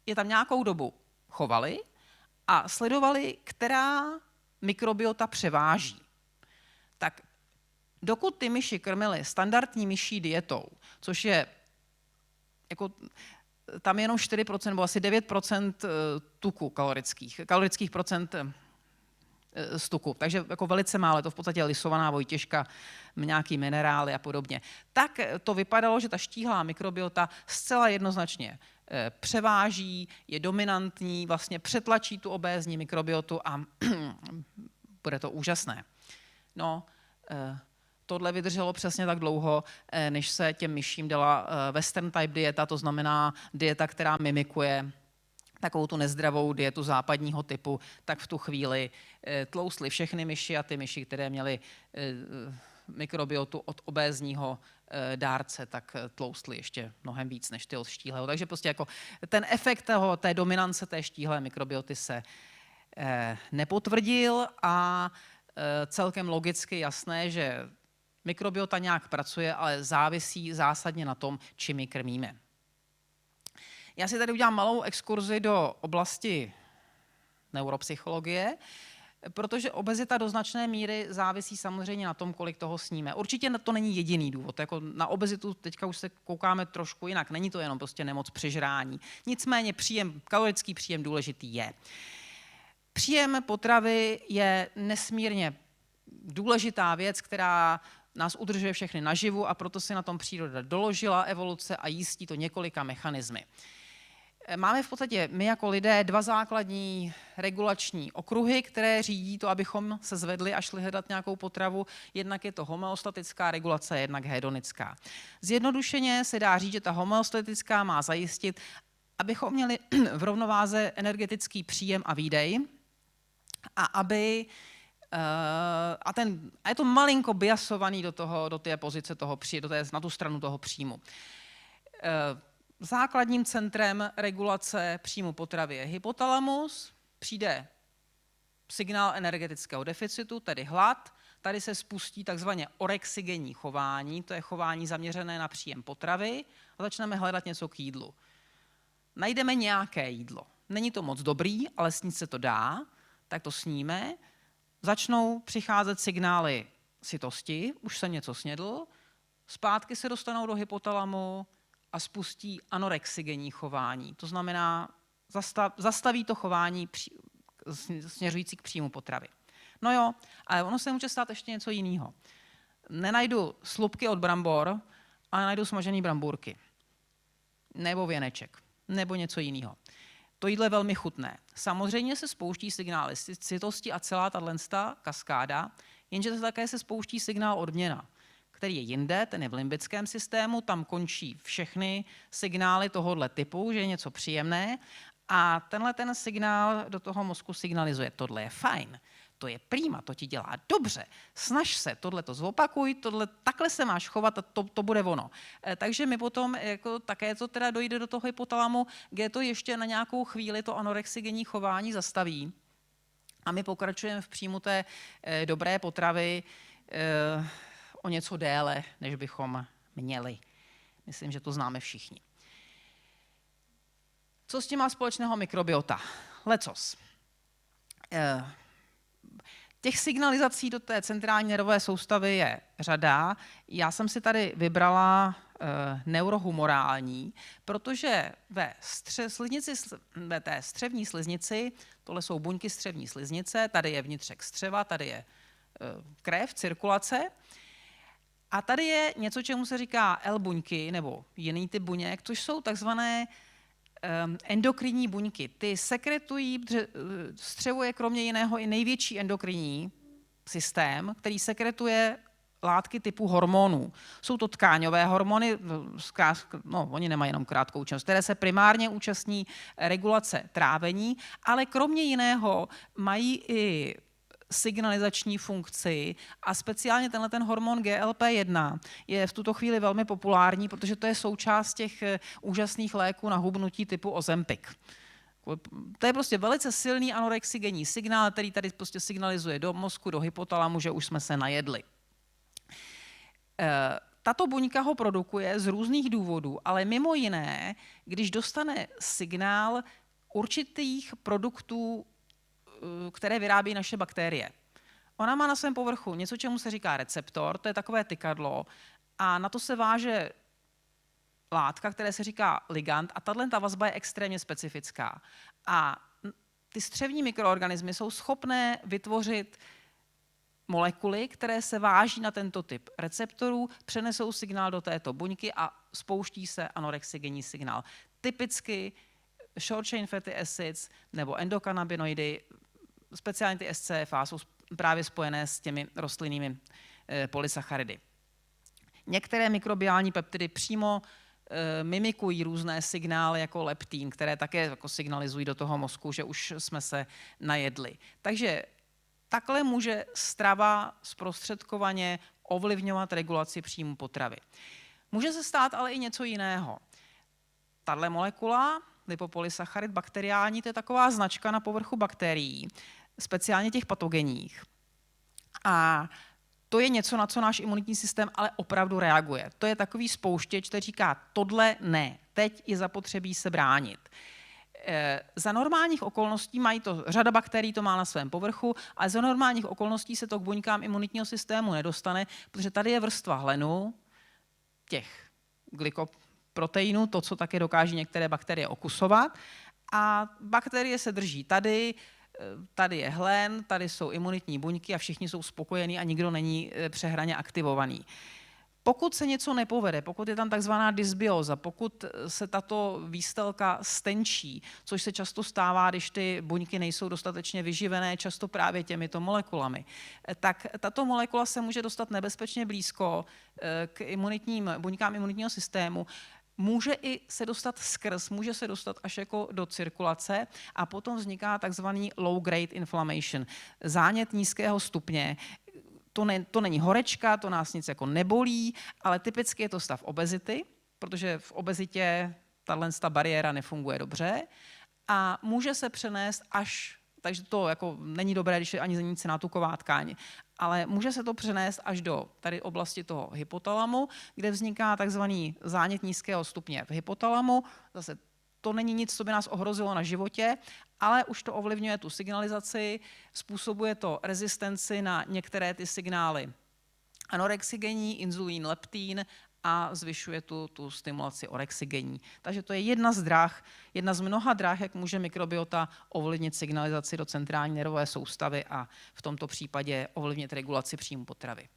Speaker 2: je tam nějakou dobu chovali a sledovali, která mikrobiota převáží. Tak dokud ty myši krmily standardní myší dietou, což je jako, tam je jenom 4% nebo asi 9% tuku kalorických procent z tuku, takže jako velice málo, je to v podstatě lisovaná vojtěžka, nějaký minerály a podobně. Tak to vypadalo, že ta štíhlá mikrobiota zcela jednoznačně převáží, je dominantní, vlastně přetlačí tu obézní mikrobiotu a bude to úžasné. No, tohle vydrželo přesně tak dlouho, než se těm myším dala western type dieta, to znamená dieta, která mimikuje takovou tu nezdravou dietu západního typu, tak v tu chvíli tloustly všechny myši a ty myši, které měly mikrobiotu od obézního dárce, tak tloustly ještě mnohem víc než ty od štíhlého. Takže prostě jako ten efekt té dominance té štíhlé mikrobioty se nepotvrdil a celkem logicky jasné, že mikrobiota nějak pracuje, ale závisí zásadně na tom, čím ji krmíme. Já si tady udělám malou exkurzi do oblasti neuropsychologie, protože obezita do značné míry závisí samozřejmě na tom, kolik toho sníme. Určitě to není jediný důvod. Jako na obezitu teďka už se koukáme trošku jinak. Není to jenom prostě nemoc přežrání. Nicméně kalorický příjem důležitý je. Příjem potravy je nesmírně důležitá věc, která nás udržuje všechny naživu a proto si na tom příroda doložila, evoluce a jistí to několika mechanismy. Máme v podstatě my jako lidé 2 základní regulační okruhy, které řídí to, abychom se zvedli a šli hledat nějakou potravu. Jednak je to homeostatická regulace, jednak hedonická. Zjednodušeně se dá říct, že ta homeostatická má zajistit, abychom měli v rovnováze energetický příjem a výdej a je to malinko biasovaný do té pozice toho na tu stranu toho příjmu. Základním centrem regulace příjmu potravy je hypotalamus, přijde signál energetického deficitu, tedy hlad, tady se spustí takzvané orexigenní chování, to je chování zaměřené na příjem potravy a začneme hledat něco k jídlu. Najdeme nějaké jídlo. Není to moc dobrý, ale snít se to dá, tak to sníme, začnou přicházet signály sytosti, už jsem něco snědl, zpátky se dostanou do hypotalamu a spustí anorexigenní chování. To znamená, zastaví to chování směřující k příjmu potravy. No jo, ale ono se může stát ještě něco jiného. Nenajdu slupky od brambor, ale najdu smažený brambůrky. Nebo věneček. Nebo něco jiného. To jídlo je velmi chutné. Samozřejmě se spouští signály sytosti a celá tato kaskáda, jenže také se spouští signál odměna, který je jinde, ten je v limbickém systému, tam končí všechny signály tohohle typu, že je něco příjemné a tenhle ten signál do toho mozku signalizuje, tohle je fajn, to je prima, to ti dělá dobře, snaž se, tohle to zopakuj, takhle se máš chovat a to bude ono. Takže my potom jako také to teda dojde do toho hypotalamu, kde to ještě na nějakou chvíli to anorexigenní chování zastaví a my pokračujeme v příjmu té dobré potravy o něco déle, než bychom měli. Myslím, že to známe všichni. Co s tím má společného mikrobiota? Lecos. Těch signalizací do té centrální nervové soustavy je řada. Já jsem si tady vybrala neurohumorální, protože ve té střevní sliznici, tohle jsou buňky střevní sliznice, tady je vnitřek střeva, tady je krev, cirkulace, a tady je něco, čemu se říká L-buňky, nebo jiný typ buněk, což jsou takzvané endokrinní buňky. Ty sekretují, střevo je kromě jiného i největší endokrinní systém, který sekretuje látky typu hormonů. Jsou to tkáňové hormony, oni nemají jenom krátkou činnost, které se primárně účastní regulace trávení, ale kromě jiného mají i signalizační funkci a speciálně ten hormon GLP-1 je v tuto chvíli velmi populární, protože to je součást těch úžasných léků na hubnutí typu Ozempic. To je prostě velice silný anorexigenní signál, který tady prostě signalizuje do mozku, do hypotalamu, že už jsme se najedli. Tato buňka ho produkuje z různých důvodů, ale mimo jiné, když dostane signál určitých produktů, které vyrábí naše bakterie. Ona má na svém povrchu něco, čemu se říká receptor, to je takové tykadlo, a na to se váže látka, které se říká ligand, a tato vazba je extrémně specifická. A ty střevní mikroorganismy jsou schopné vytvořit molekuly, které se váží na tento typ receptorů, přenesou signál do této buňky a spouští se anorexigenní signál. Typicky short chain fatty acids nebo endokannabinoidy, speciálně ty SCFA, jsou právě spojené s těmi rostlinnými polysacharidy. Některé mikrobiální peptidy přímo mimikují různé signály jako leptín, které také jako signalizují do toho mozku, že už jsme se najedli. Takže takhle může strava zprostředkovaně ovlivňovat regulaci příjmu potravy. Může se stát ale i něco jiného. Tahle molekula, lipopolysacharid bakteriální, to je taková značka na povrchu bakterií, speciálně těch patogenních. A to je něco, na co náš imunitní systém ale opravdu reaguje. To je takový spouštěč, který říká, tohle ne, teď je zapotřebí se bránit. Za normálních okolností mají to, řada bakterií to má na svém povrchu, ale za normálních okolností se to k buňkám imunitního systému nedostane, protože tady je vrstva hlenu, těch glykoproteinů, to, co také dokáží některé bakterie okusovat, a bakterie se drží tady, tady je hlen, tady jsou imunitní buňky a všichni jsou spokojení a nikdo není přehraně aktivovaný. Pokud se něco nepovede, pokud je tam takzvaná dysbióza, pokud se tato výstelka stenčí, což se často stává, když ty buňky nejsou dostatečně vyživené, často právě těmito molekulami, tak tato molekula se může dostat nebezpečně blízko k buňkám imunitního systému, může i se dostat skrz, může se dostat až jako do cirkulace a potom vzniká takzvaný low grade inflammation, zánět nízkého stupně. To není horečka, to nás nic jako nebolí, ale typicky je to stav obezity, protože v obezitě tato bariéra nefunguje dobře a může se přenést až, takže to jako není dobré, když je ani zaničená nátuková tkáň, ale může se to přenést až do tady oblasti toho hypotalamu, kde vzniká takzvaný zánět nízkého stupně v hypotalamu. Zase to není nic, co by nás ohrozilo na životě, ale už to ovlivňuje tu signalizaci, způsobuje to rezistenci na některé ty signály anorexigenní, inzulín, leptín a zvyšuje tu stimulaci orexigenní. Takže to je jedna z mnoha drah, jak může mikrobiota ovlivnit signalizaci do centrální nervové soustavy a v tomto případě ovlivnit regulaci příjmu potravy.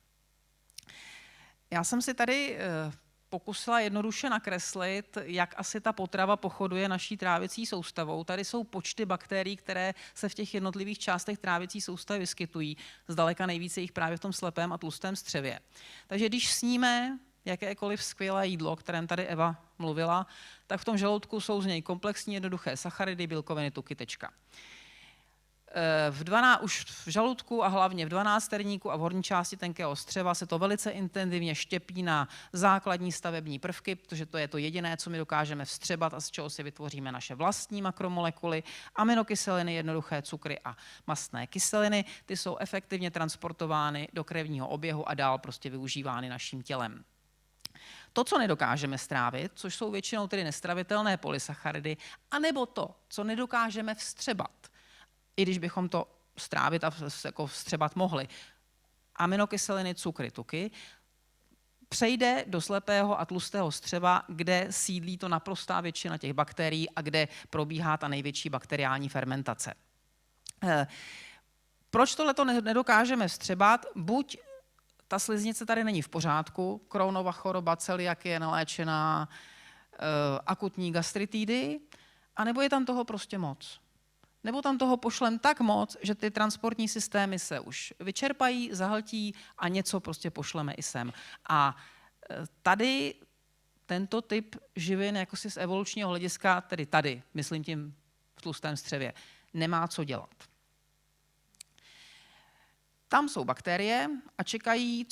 Speaker 2: Já jsem si tady pokusila jednoduše nakreslit, jak asi ta potrava pochoduje naší trávicí soustavou. Tady jsou počty bakterií, které se v těch jednotlivých částech trávicí soustavy vyskytují. Zdaleka nejvíce jich právě v tom slepém a tlustém střevě. Takže když sníme jakékoliv skvělé jídlo, o kterém tady Eva mluvila, tak v tom žaludku jsou z něj komplexní jednoduché sacharidy, bílkoviny, tuky, tečka. Už v žaludku a hlavně v dvanácterníku a v horní části tenkého střeva se to velice intenzivně štěpí na základní stavební prvky, protože to je to jediné, co my dokážeme vstřebat a z čeho si vytvoříme naše vlastní makromolekuly. Aminokyseliny, jednoduché cukry a mastné kyseliny, ty jsou efektivně transportovány do krevního oběhu a dál prostě využívány naším tělem. To, co nedokážeme strávit, což jsou většinou tedy nestravitelné polysacharidy, anebo to, co nedokážeme vstřebat, i když bychom to strávit a jako vstřebat mohli. Aminokyseliny, cukry, tuky, přejde do slepého a tlustého střeva, kde sídlí to naprostá většina těch bakterií a kde probíhá ta největší bakteriální fermentace. Proč tohleto nedokážeme vstřebat? Buď ta sliznice tady není v pořádku, Crohnova choroba, celiakie, neléčená, akutní gastritidy, anebo je tam toho prostě moc. Nebo tam toho pošlem tak moc, že ty transportní systémy se už vyčerpají, zahltí a něco prostě pošleme i sem. A tady tento typ živin, jako si z evolučního hlediska, tedy tady, myslím tím v tlustém střevě, nemá co dělat. Tam jsou bakterie a čekají,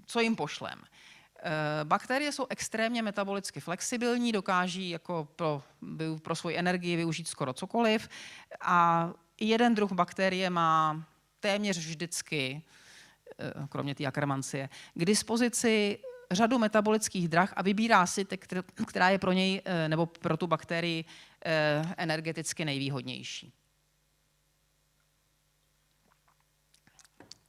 Speaker 2: co jim pošlem. Bakterie jsou extrémně metabolicky flexibilní, dokáží jako pro svoji energii využít skoro cokoliv a jeden druh bakterie má téměř vždycky, kromě té akkermancie, k dispozici řadu metabolických drah a vybírá si, která je pro něj nebo pro tu bakterii energeticky nejvýhodnější.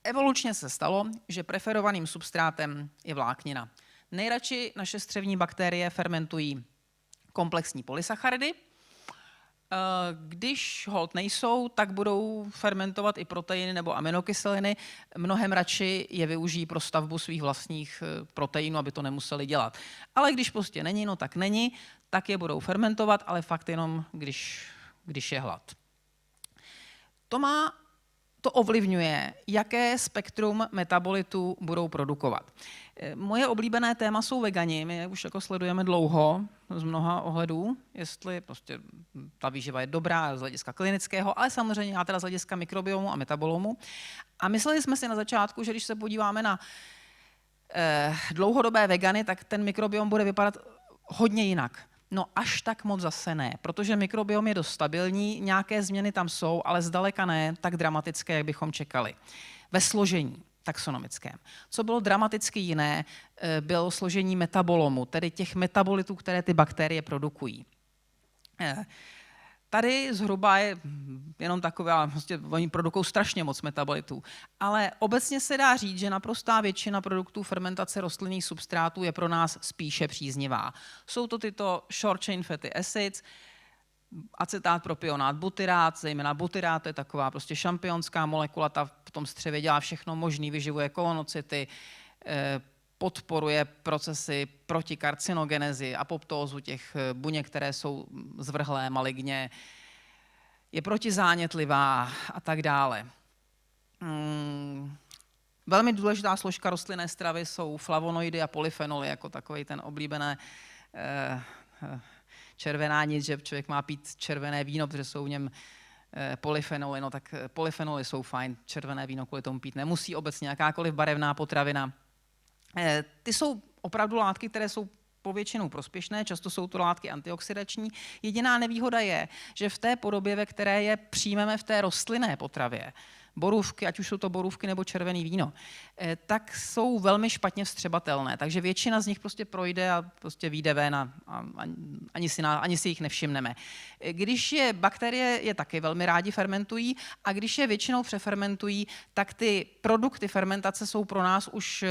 Speaker 2: Evolučně se stalo, že preferovaným substrátem je vláknina. Nejradši naše střevní bakterie fermentují komplexní polysacharidy. Když holt nejsou, tak budou fermentovat i proteiny nebo aminokyseliny. Mnohem radši je využijí pro stavbu svých vlastních proteinů, aby to nemuseli dělat. Ale když prostě není, no tak není, tak je budou fermentovat, ale fakt jenom, když je hlad. To ovlivňuje, jaké spektrum metabolitů budou produkovat. Moje oblíbené téma jsou vegani, my je už jako sledujeme dlouho z mnoha ohledů, jestli prostě ta výživa je dobrá z hlediska klinického, ale samozřejmě já teda z hlediska mikrobiomu a metabolomu. A mysleli jsme si na začátku, že když se podíváme na dlouhodobé vegany, tak ten mikrobiom bude vypadat hodně jinak. No až tak moc zase ne, protože mikrobiom je dost stabilní, nějaké změny tam jsou, ale zdaleka ne tak dramatické, jak bychom čekali. ve složení taxonomickém. Co bylo dramaticky jiné, bylo složení metabolomu, tedy těch metabolitů, které ty bakterie produkují. Tady zhruba je jenom taková, vlastně oni produkují strašně moc metabolitů, ale obecně se dá říct, že naprostá většina produktů fermentace rostlinných substrátů je pro nás spíše příznivá. Jsou to tyto short chain fatty acids, acetát, propionát, butyrát, zejména butyrát, to je taková prostě šampionská molekula, ta v tom střevě dělá všechno možné, vyživuje kolonocyty, podporuje procesy proti karcinogenezi, apoptózu těch buněk, které jsou zvrhlé maligně, je protizánětlivá a tak dále. Velmi důležitá složka rostlinné stravy jsou flavonoidy a polyfenoly, jako takový ten oblíbené červená nic, že člověk má pít červené víno, protože jsou v něm polyfenoly, no tak polyfenoly jsou fajn, červené víno kvůli tomu pít nemusí, obecně jakákoliv barevná potravina. Ty jsou opravdu látky, které jsou povětšinou prospěšné, často jsou to látky antioxidační. Jediná nevýhoda je, že v té podobě, ve které je přijmeme v té rostlinné potravě, borůvky, ať už jsou to borůvky nebo červený víno, tak jsou velmi špatně vstřebatelné. Takže většina z nich prostě projde a prostě vyjde ven a ani si jich nevšimneme. Když je bakterie je taky velmi rádi fermentují a když je většinou přefermentují, tak ty produkty fermentace jsou pro nás už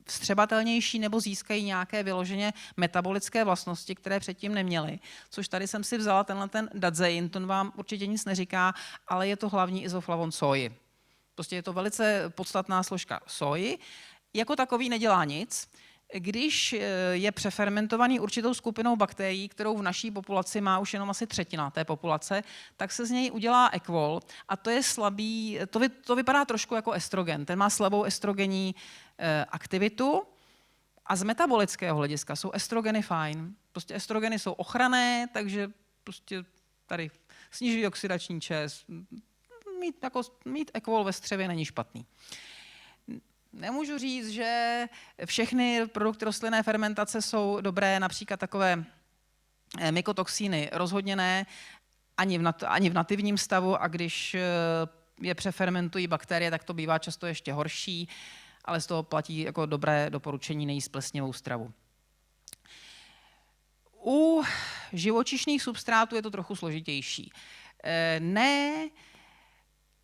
Speaker 2: vstřebatelnější nebo získají nějaké vyloženě metabolické vlastnosti, které předtím neměly. Což tady jsem si vzala tenhle ten dazein, to vám určitě nic neříká, ale je to hlavní izoflavon soji. Prostě je to velice podstatná složka soji. Jako takový nedělá nic. Když je přefermentovaný určitou skupinou bakterií, kterou v naší populaci má už jenom asi třetina té populace, tak se z něj udělá ekvol a to je slabý, to vypadá trošku jako estrogen. Ten má slabou estrogenní aktivitu a z metabolického hlediska jsou estrogeny fajn. Prostě estrogeny jsou ochranné, takže prostě tady snižují oxidační čas. Mít ekvol ve střevě není špatný. Nemůžu říct, že všechny produkty rostlinné fermentace jsou dobré, například takové mykotoxíny rozhodně ne, ani v nativním stavu, a když je přefermentují bakterie, tak to bývá často ještě horší, ale z toho platí jako dobré doporučení nejíst plesnivou stravu. U živočišných substrátů je to trochu složitější.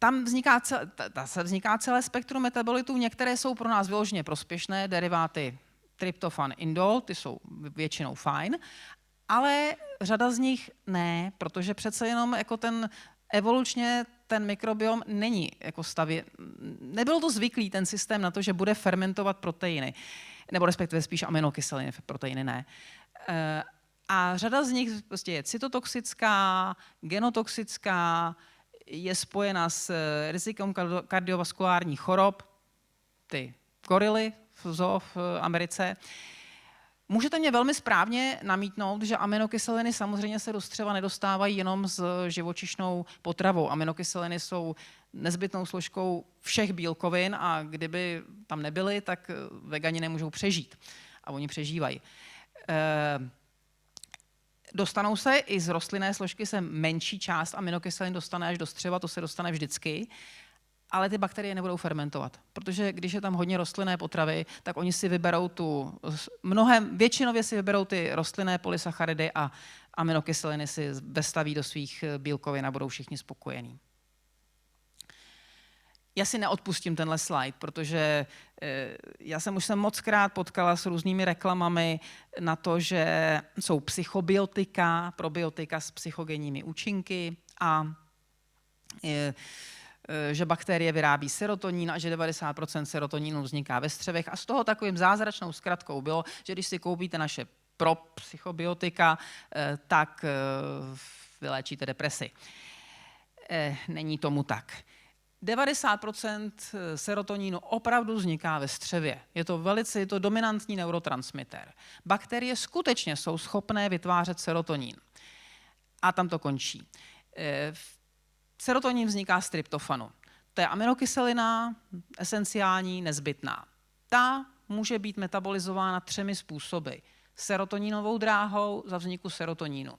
Speaker 2: Tam vzniká celé spektrum metabolitů, některé jsou pro nás vyloženě prospěšné, deriváty tryptofan, indol, ty jsou většinou fajn, ale řada z nich ne, protože přece jenom jako evolučně ten mikrobiom není jako nebyl to zvyklý ten systém na to, že bude fermentovat proteiny, nebo respektive spíš aminokyseliny, proteiny ne. A řada z nich prostě je cytotoxická, genotoxická, je spojena s rizikem kardiovaskulárních chorob, ty gorily v zoo v Americe. Můžete mě velmi správně namítnout, že aminokyseliny samozřejmě se do střeva nedostávají jenom s živočišnou potravou. Aminokyseliny jsou nezbytnou složkou všech bílkovin a kdyby tam nebyly, tak vegani nemůžou přežít. A oni přežívají. Dostanou se i z rostlinné složky, se menší část aminokyselin dostane až do střeva, to se dostane vždycky, ale ty bakterie nebudou fermentovat, protože když je tam hodně rostlinné potravy, tak oni si vyberou většinově si vyberou ty rostlinné polysacharidy a aminokyseliny si vestaví do svých bílkovin a budou všichni spokojení. Já si neodpustím tenhle slide, protože já jsem už mockrát potkala s různými reklamami na to, že jsou psychobiotika, probiotika s psychogenními účinky a že bakterie vyrábí serotonin a že 90% serotoninu vzniká ve střevech. A z toho takovým zázračnou zkratkou bylo, že když si koupíte naše psychobiotika, tak vyléčíte depresi. Není tomu tak. 90% serotoninu opravdu vzniká ve střevě. Je to dominantní neurotransmitter. Bakterie skutečně jsou schopné vytvářet serotonin. A tam to končí. Serotonin vzniká z tryptofanu. To je aminokyselina, esenciální, nezbytná. Ta může být metabolizována 3 způsoby. Serotoninovou dráhou za vzniku serotoninu.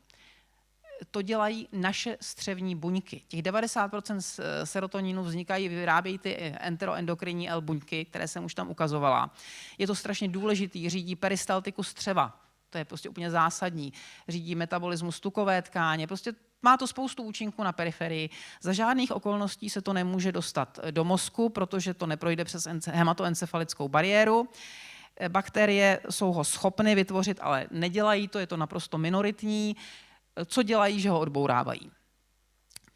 Speaker 2: to dělají naše střevní buňky. Těch 90% serotoninu vyrábějí ty enteroendokrinní L-buňky, které jsem už tam ukazovala. Je to strašně důležitý, řídí peristaltiku střeva. To je prostě úplně zásadní. Řídí metabolismus tukové tkáně. Prostě má to spoustu účinků na periferii. Za žádných okolností se to nemůže dostat do mozku, protože to neprojde přes hematoencefalickou bariéru. Bakterie jsou ho schopny vytvořit, ale nedělají to, je to naprosto minoritní. Co dělají, že ho odbourávají.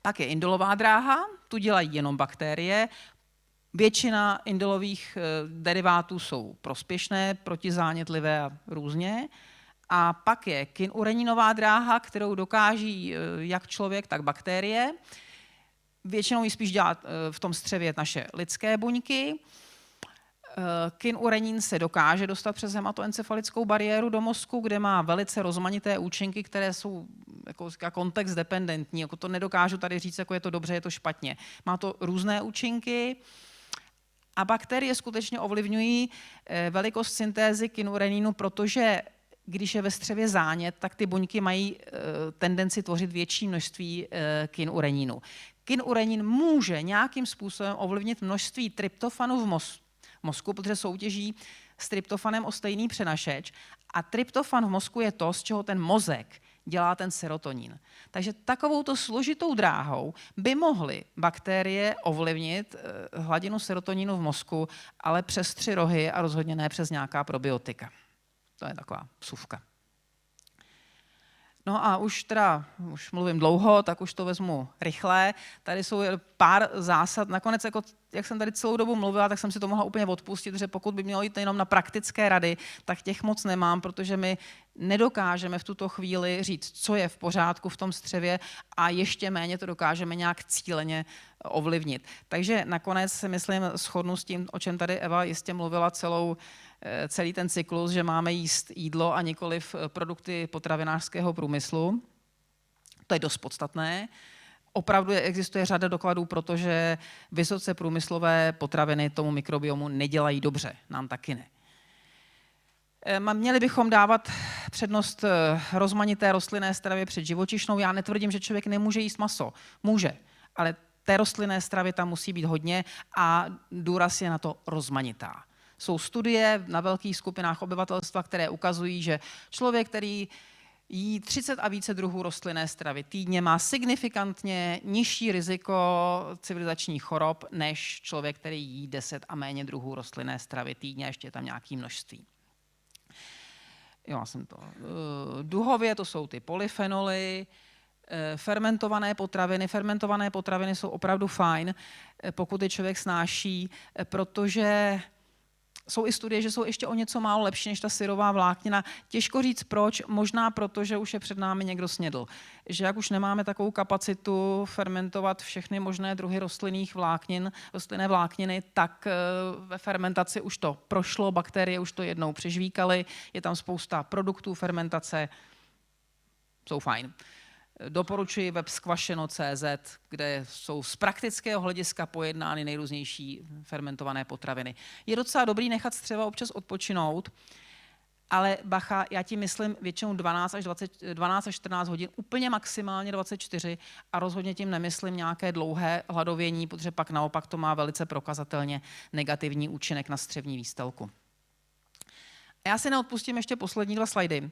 Speaker 2: Pak je indolová dráha, tu dělají jenom bakterie. Většina indolových derivátů jsou prospěšné, protizánětlivé a různě. A pak je kinureninová dráha, kterou dokáží jak člověk, tak bakterie. Většinou ji spíš dělá v tom střevě naše lidské buňky. Kinurenin se dokáže dostat přes hematoencefalickou bariéru do mozku, kde má velice rozmanité účinky, které jsou jako kontext dependentní. Jako to nedokážu tady říct, jako je to dobře, je to špatně. Má to různé účinky a bakterie skutečně ovlivňují velikost syntézy kinureninu, protože když je ve střevě zánět, tak ty buňky mají tendenci tvořit větší množství kinureninu. Kinurenin může nějakým způsobem ovlivnit množství tryptofanu v mozku, protože soutěží s tryptofanem o stejný přenašeč. A tryptofan v mozku je to, z čeho ten mozek dělá ten serotonin. Takže takovouto složitou dráhou by mohly bakterie ovlivnit hladinu serotoninu v mozku, ale přes 3 rohy a rozhodně ne přes nějaká probiotika. To je taková vsuvka. No a už mluvím dlouho, tak už to vezmu rychle. Tady jsou pár zásad. Nakonec, jako, jak jsem tady celou dobu mluvila, tak jsem si to mohla úplně odpustit, že pokud by mělo jít jenom na praktické rady, tak těch moc nemám, protože my nedokážeme v tuto chvíli říct, co je v pořádku v tom střevě a ještě méně to dokážeme nějak cíleně ovlivnit. Takže nakonec si myslím shodnu s tím, o čem tady Eva jistě mluvila celý ten cyklus, že máme jíst jídlo a nikoliv produkty potravinářského průmyslu. To je dost podstatné. Opravdu existuje řada dokladů, protože vysoce průmyslové potraviny tomu mikrobiomu nedělají dobře, nám taky ne. Měli bychom dávat přednost rozmanité rostlinné stravě před živočišnou. Já netvrdím, že člověk nemůže jíst maso. Může, ale té rostlinné stravy tam musí být hodně a důraz je na to rozmanitá. Jsou studie na velkých skupinách obyvatelstva, které ukazují, že člověk, který jí 30 a více druhů rostlinné stravy týdně, má signifikantně nižší riziko civilizačních chorob, než člověk, který jí 10 a méně druhů rostlinné stravy týdně, ještě je tam nějaké množství. Duhově, to jsou ty polyfenoly, fermentované potraviny jsou opravdu fajn, pokud je člověk snáší, protože jsou i studie, že jsou ještě o něco málo lepší než ta syrová vláknina. Těžko říct proč, možná proto, že už je před námi někdo snědl. Že jak už nemáme takovou kapacitu fermentovat všechny možné druhy rostlinné vlákniny, tak ve fermentaci už to prošlo, bakterie už to jednou přežvíkaly, je tam spousta produktů fermentace, jsou fajn. Doporučuji web squasheno.cz, kde jsou z praktického hlediska pojednány nejrůznější fermentované potraviny. Je docela dobrý nechat střeva občas odpočinout, ale bacha, já tím myslím většinou 12 až 14 hodin, úplně maximálně 24 a rozhodně tím nemyslím nějaké dlouhé hladovění, protože pak naopak to má velice prokazatelně negativní účinek na střevní výstelku. A já si neodpustím ještě poslední 2 slajdy.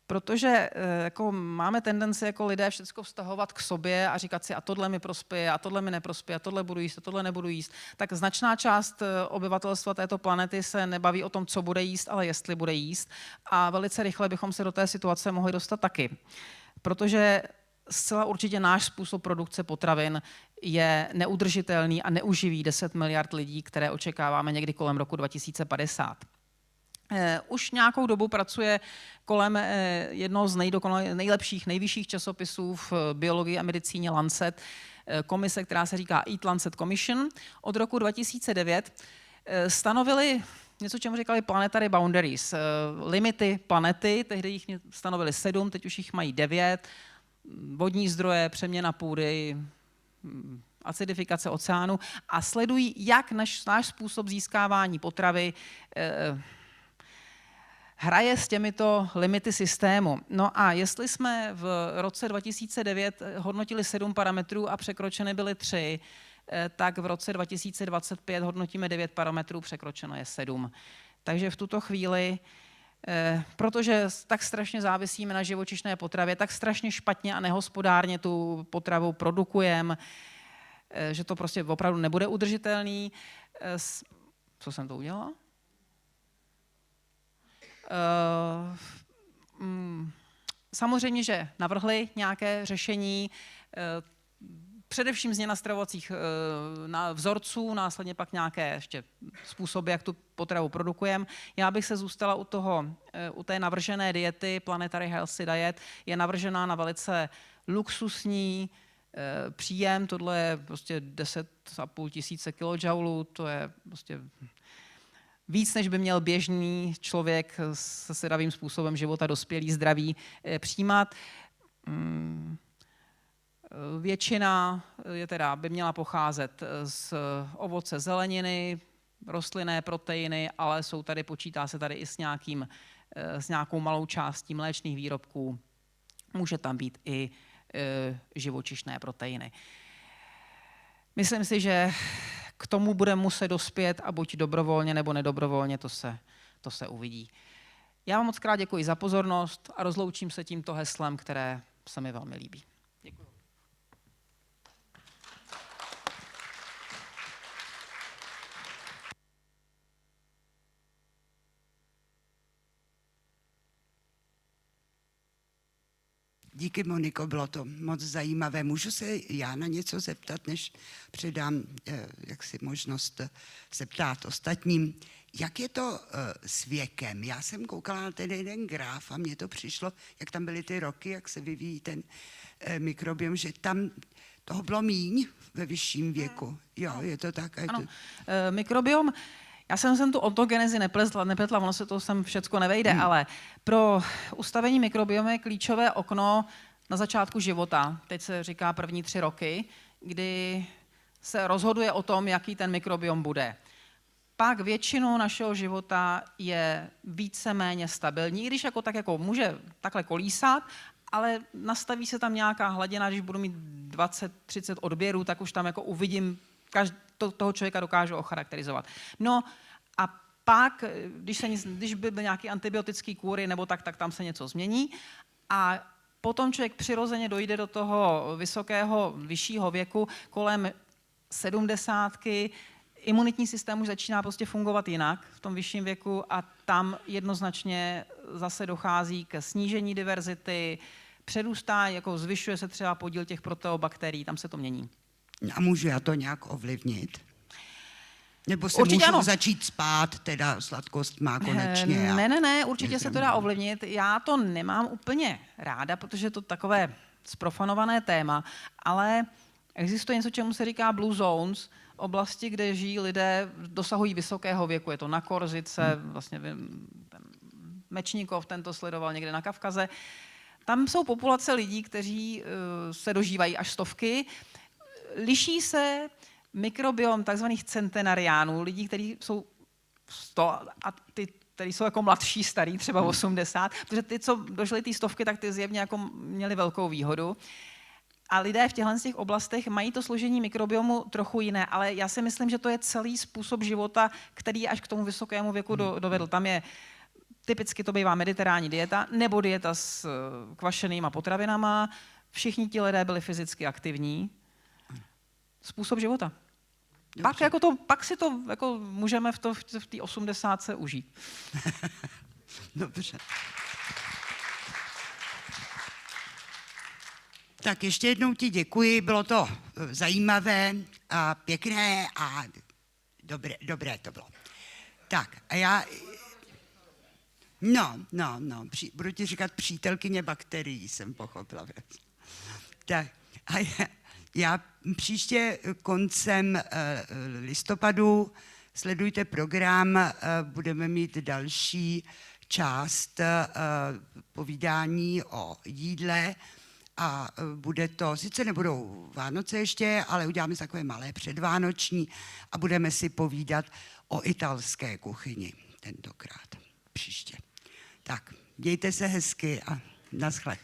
Speaker 2: Protože jako máme tendenci jako lidé všechno vztahovat k sobě a říkat si, a tohle mi prospěje, a tohle mi neprospěje, a tohle budu jíst, a tohle nebudu jíst, tak značná část obyvatelstva této planety se nebaví o tom, co bude jíst, ale jestli bude jíst. A velice rychle bychom se do té situace mohli dostat taky. Protože zcela určitě náš způsob produkce potravin je neudržitelný a neuživí 10 miliard lidí, které očekáváme někdy kolem roku 2050. Už nějakou dobu pracuje kolem jednoho z nejlepších, nejvyšších časopisů v biologii a medicíně Lancet, komise, která se říká Eat Lancet Commission. Od roku 2009 stanovili něco, čemu říkali planetary boundaries, limity planety, tehdy jich stanovili 7, teď už jich mají 9, vodní zdroje, přeměna půdy, acidifikace oceánu a sledují, jak náš způsob získávání potravy hraje s těmito limity systému. No a jestli jsme v roce 2009 hodnotili 7 parametrů a překročeny byly 3, tak v roce 2025 hodnotíme 9 parametrů, překročeno je 7. Takže v tuto chvíli, protože tak strašně závisíme na živočišné potravě, tak strašně špatně a nehospodárně tu potravu produkujeme, že to prostě opravdu nebude udržitelný. Co jsem to udělala? Samozřejmě, že navrhli nějaké řešení, především změna stravovacích vzorců, následně pak nějaké ještě způsoby, jak tu potravu produkujeme. Já bych se zůstala u té navržené diety, Planetary Healthy Diet, je navržená na velice luxusní příjem, tohle je prostě 10,5 tisíce kilojoulů, to je prostě víc, než by měl běžný člověk se sedavým způsobem života, dospělý, zdravý, přijímat. Většina by měla pocházet z ovoce, zeleniny, rostlinné proteiny, ale počítá se tady i s nějakou malou částí mléčných výrobků. Může tam být i živočišné proteiny. Myslím si, že k tomu budeme muset dospět a buď dobrovolně nebo nedobrovolně, to se uvidí. Já vám moc krát děkuji za pozornost a rozloučím se tímto heslem, které se mi velmi líbí. Děkuji.
Speaker 1: Díky, Moniko, bylo to moc zajímavé. Můžu se já na něco zeptat, než předám jaksi možnost se ptát ostatním. Jak je to s věkem? Já jsem koukala na ten jeden graf a mně to přišlo, jak tam byly ty roky, jak se vyvíjí ten mikrobiom, že tam toho bylo míň ve vyšším věku. Jo, je to tak?
Speaker 2: Ano, mikrobiom, já jsem tu ontogenezi nepletla, ono se to sem všecko nevejde, ale pro ustavení mikrobiomu je klíčové okno na začátku života. Teď se říká první 3 roky, kdy se rozhoduje o tom, jaký ten mikrobiom bude. Pak většinu našeho života je víceméně stabilní, i když jako může takhle kolísat, ale nastaví se tam nějaká hladina, když budu mít 20-30 odběrů, tak už tam jako uvidím, toho člověka dokážu ocharakterizovat. No a pak, když by byl nějaký antibiotický kůry nebo tak tam se něco změní a potom člověk přirozeně dojde do toho vyššího věku kolem 70. Imunitní systém už začíná prostě fungovat jinak v tom vyšším věku a tam jednoznačně zase dochází ke snížení diverzity, předůstá, jako zvyšuje se třeba podíl těch proteobakterií, tam se to mění.
Speaker 1: A můžu já to nějak ovlivnit? Nebo se
Speaker 2: určitě
Speaker 1: můžu
Speaker 2: ano.
Speaker 1: začít spát, teda sladkost má konečně?
Speaker 2: Ne, určitě se to dá ovlivnit. Já to nemám úplně ráda, protože je to takové zprofanované téma, ale existuje něco, čemu se říká blue zones, oblasti, kde žijí lidé, dosahují vysokého věku. Je to na Korzice, vlastně ten Mečníkov, ten to sledoval někde na Kavkaze. Tam jsou populace lidí, kteří se dožívají až 100. Liší se mikrobiom takzvaných centenariánů, lidí, kteří jsou 100 a ty, kteří jsou jako mladší, starý, třeba 80, protože ty, co došli té 100, tak ty zjevně jako měli velkou výhodu. A lidé v těch oblastech mají to složení mikrobiomu trochu jiné, ale já si myslím, že to je celý způsob života, který až k tomu vysokému věku dovedl. Tam je typicky to bývá mediterální dieta nebo dieta s kvašenýma potravinama. Všichni ti lidé byli fyzicky aktivní. Způsob života. Pak si to jako můžeme v té 80 užít.
Speaker 1: Dobře. Tak ještě jednou ti děkuji, bylo to zajímavé a pěkné a dobré to bylo. Tak a já... No, budu ti říkat přítelkyně bakterií, jsem pochopila. Tak a já příště koncem listopadu sledujte program, budeme mít další část povídání o jídle a bude to, sice nebudou Vánoce ještě, ale uděláme takové malé předvánoční a budeme si povídat o italské kuchyni tentokrát příště. Tak, mějte se hezky a naschle.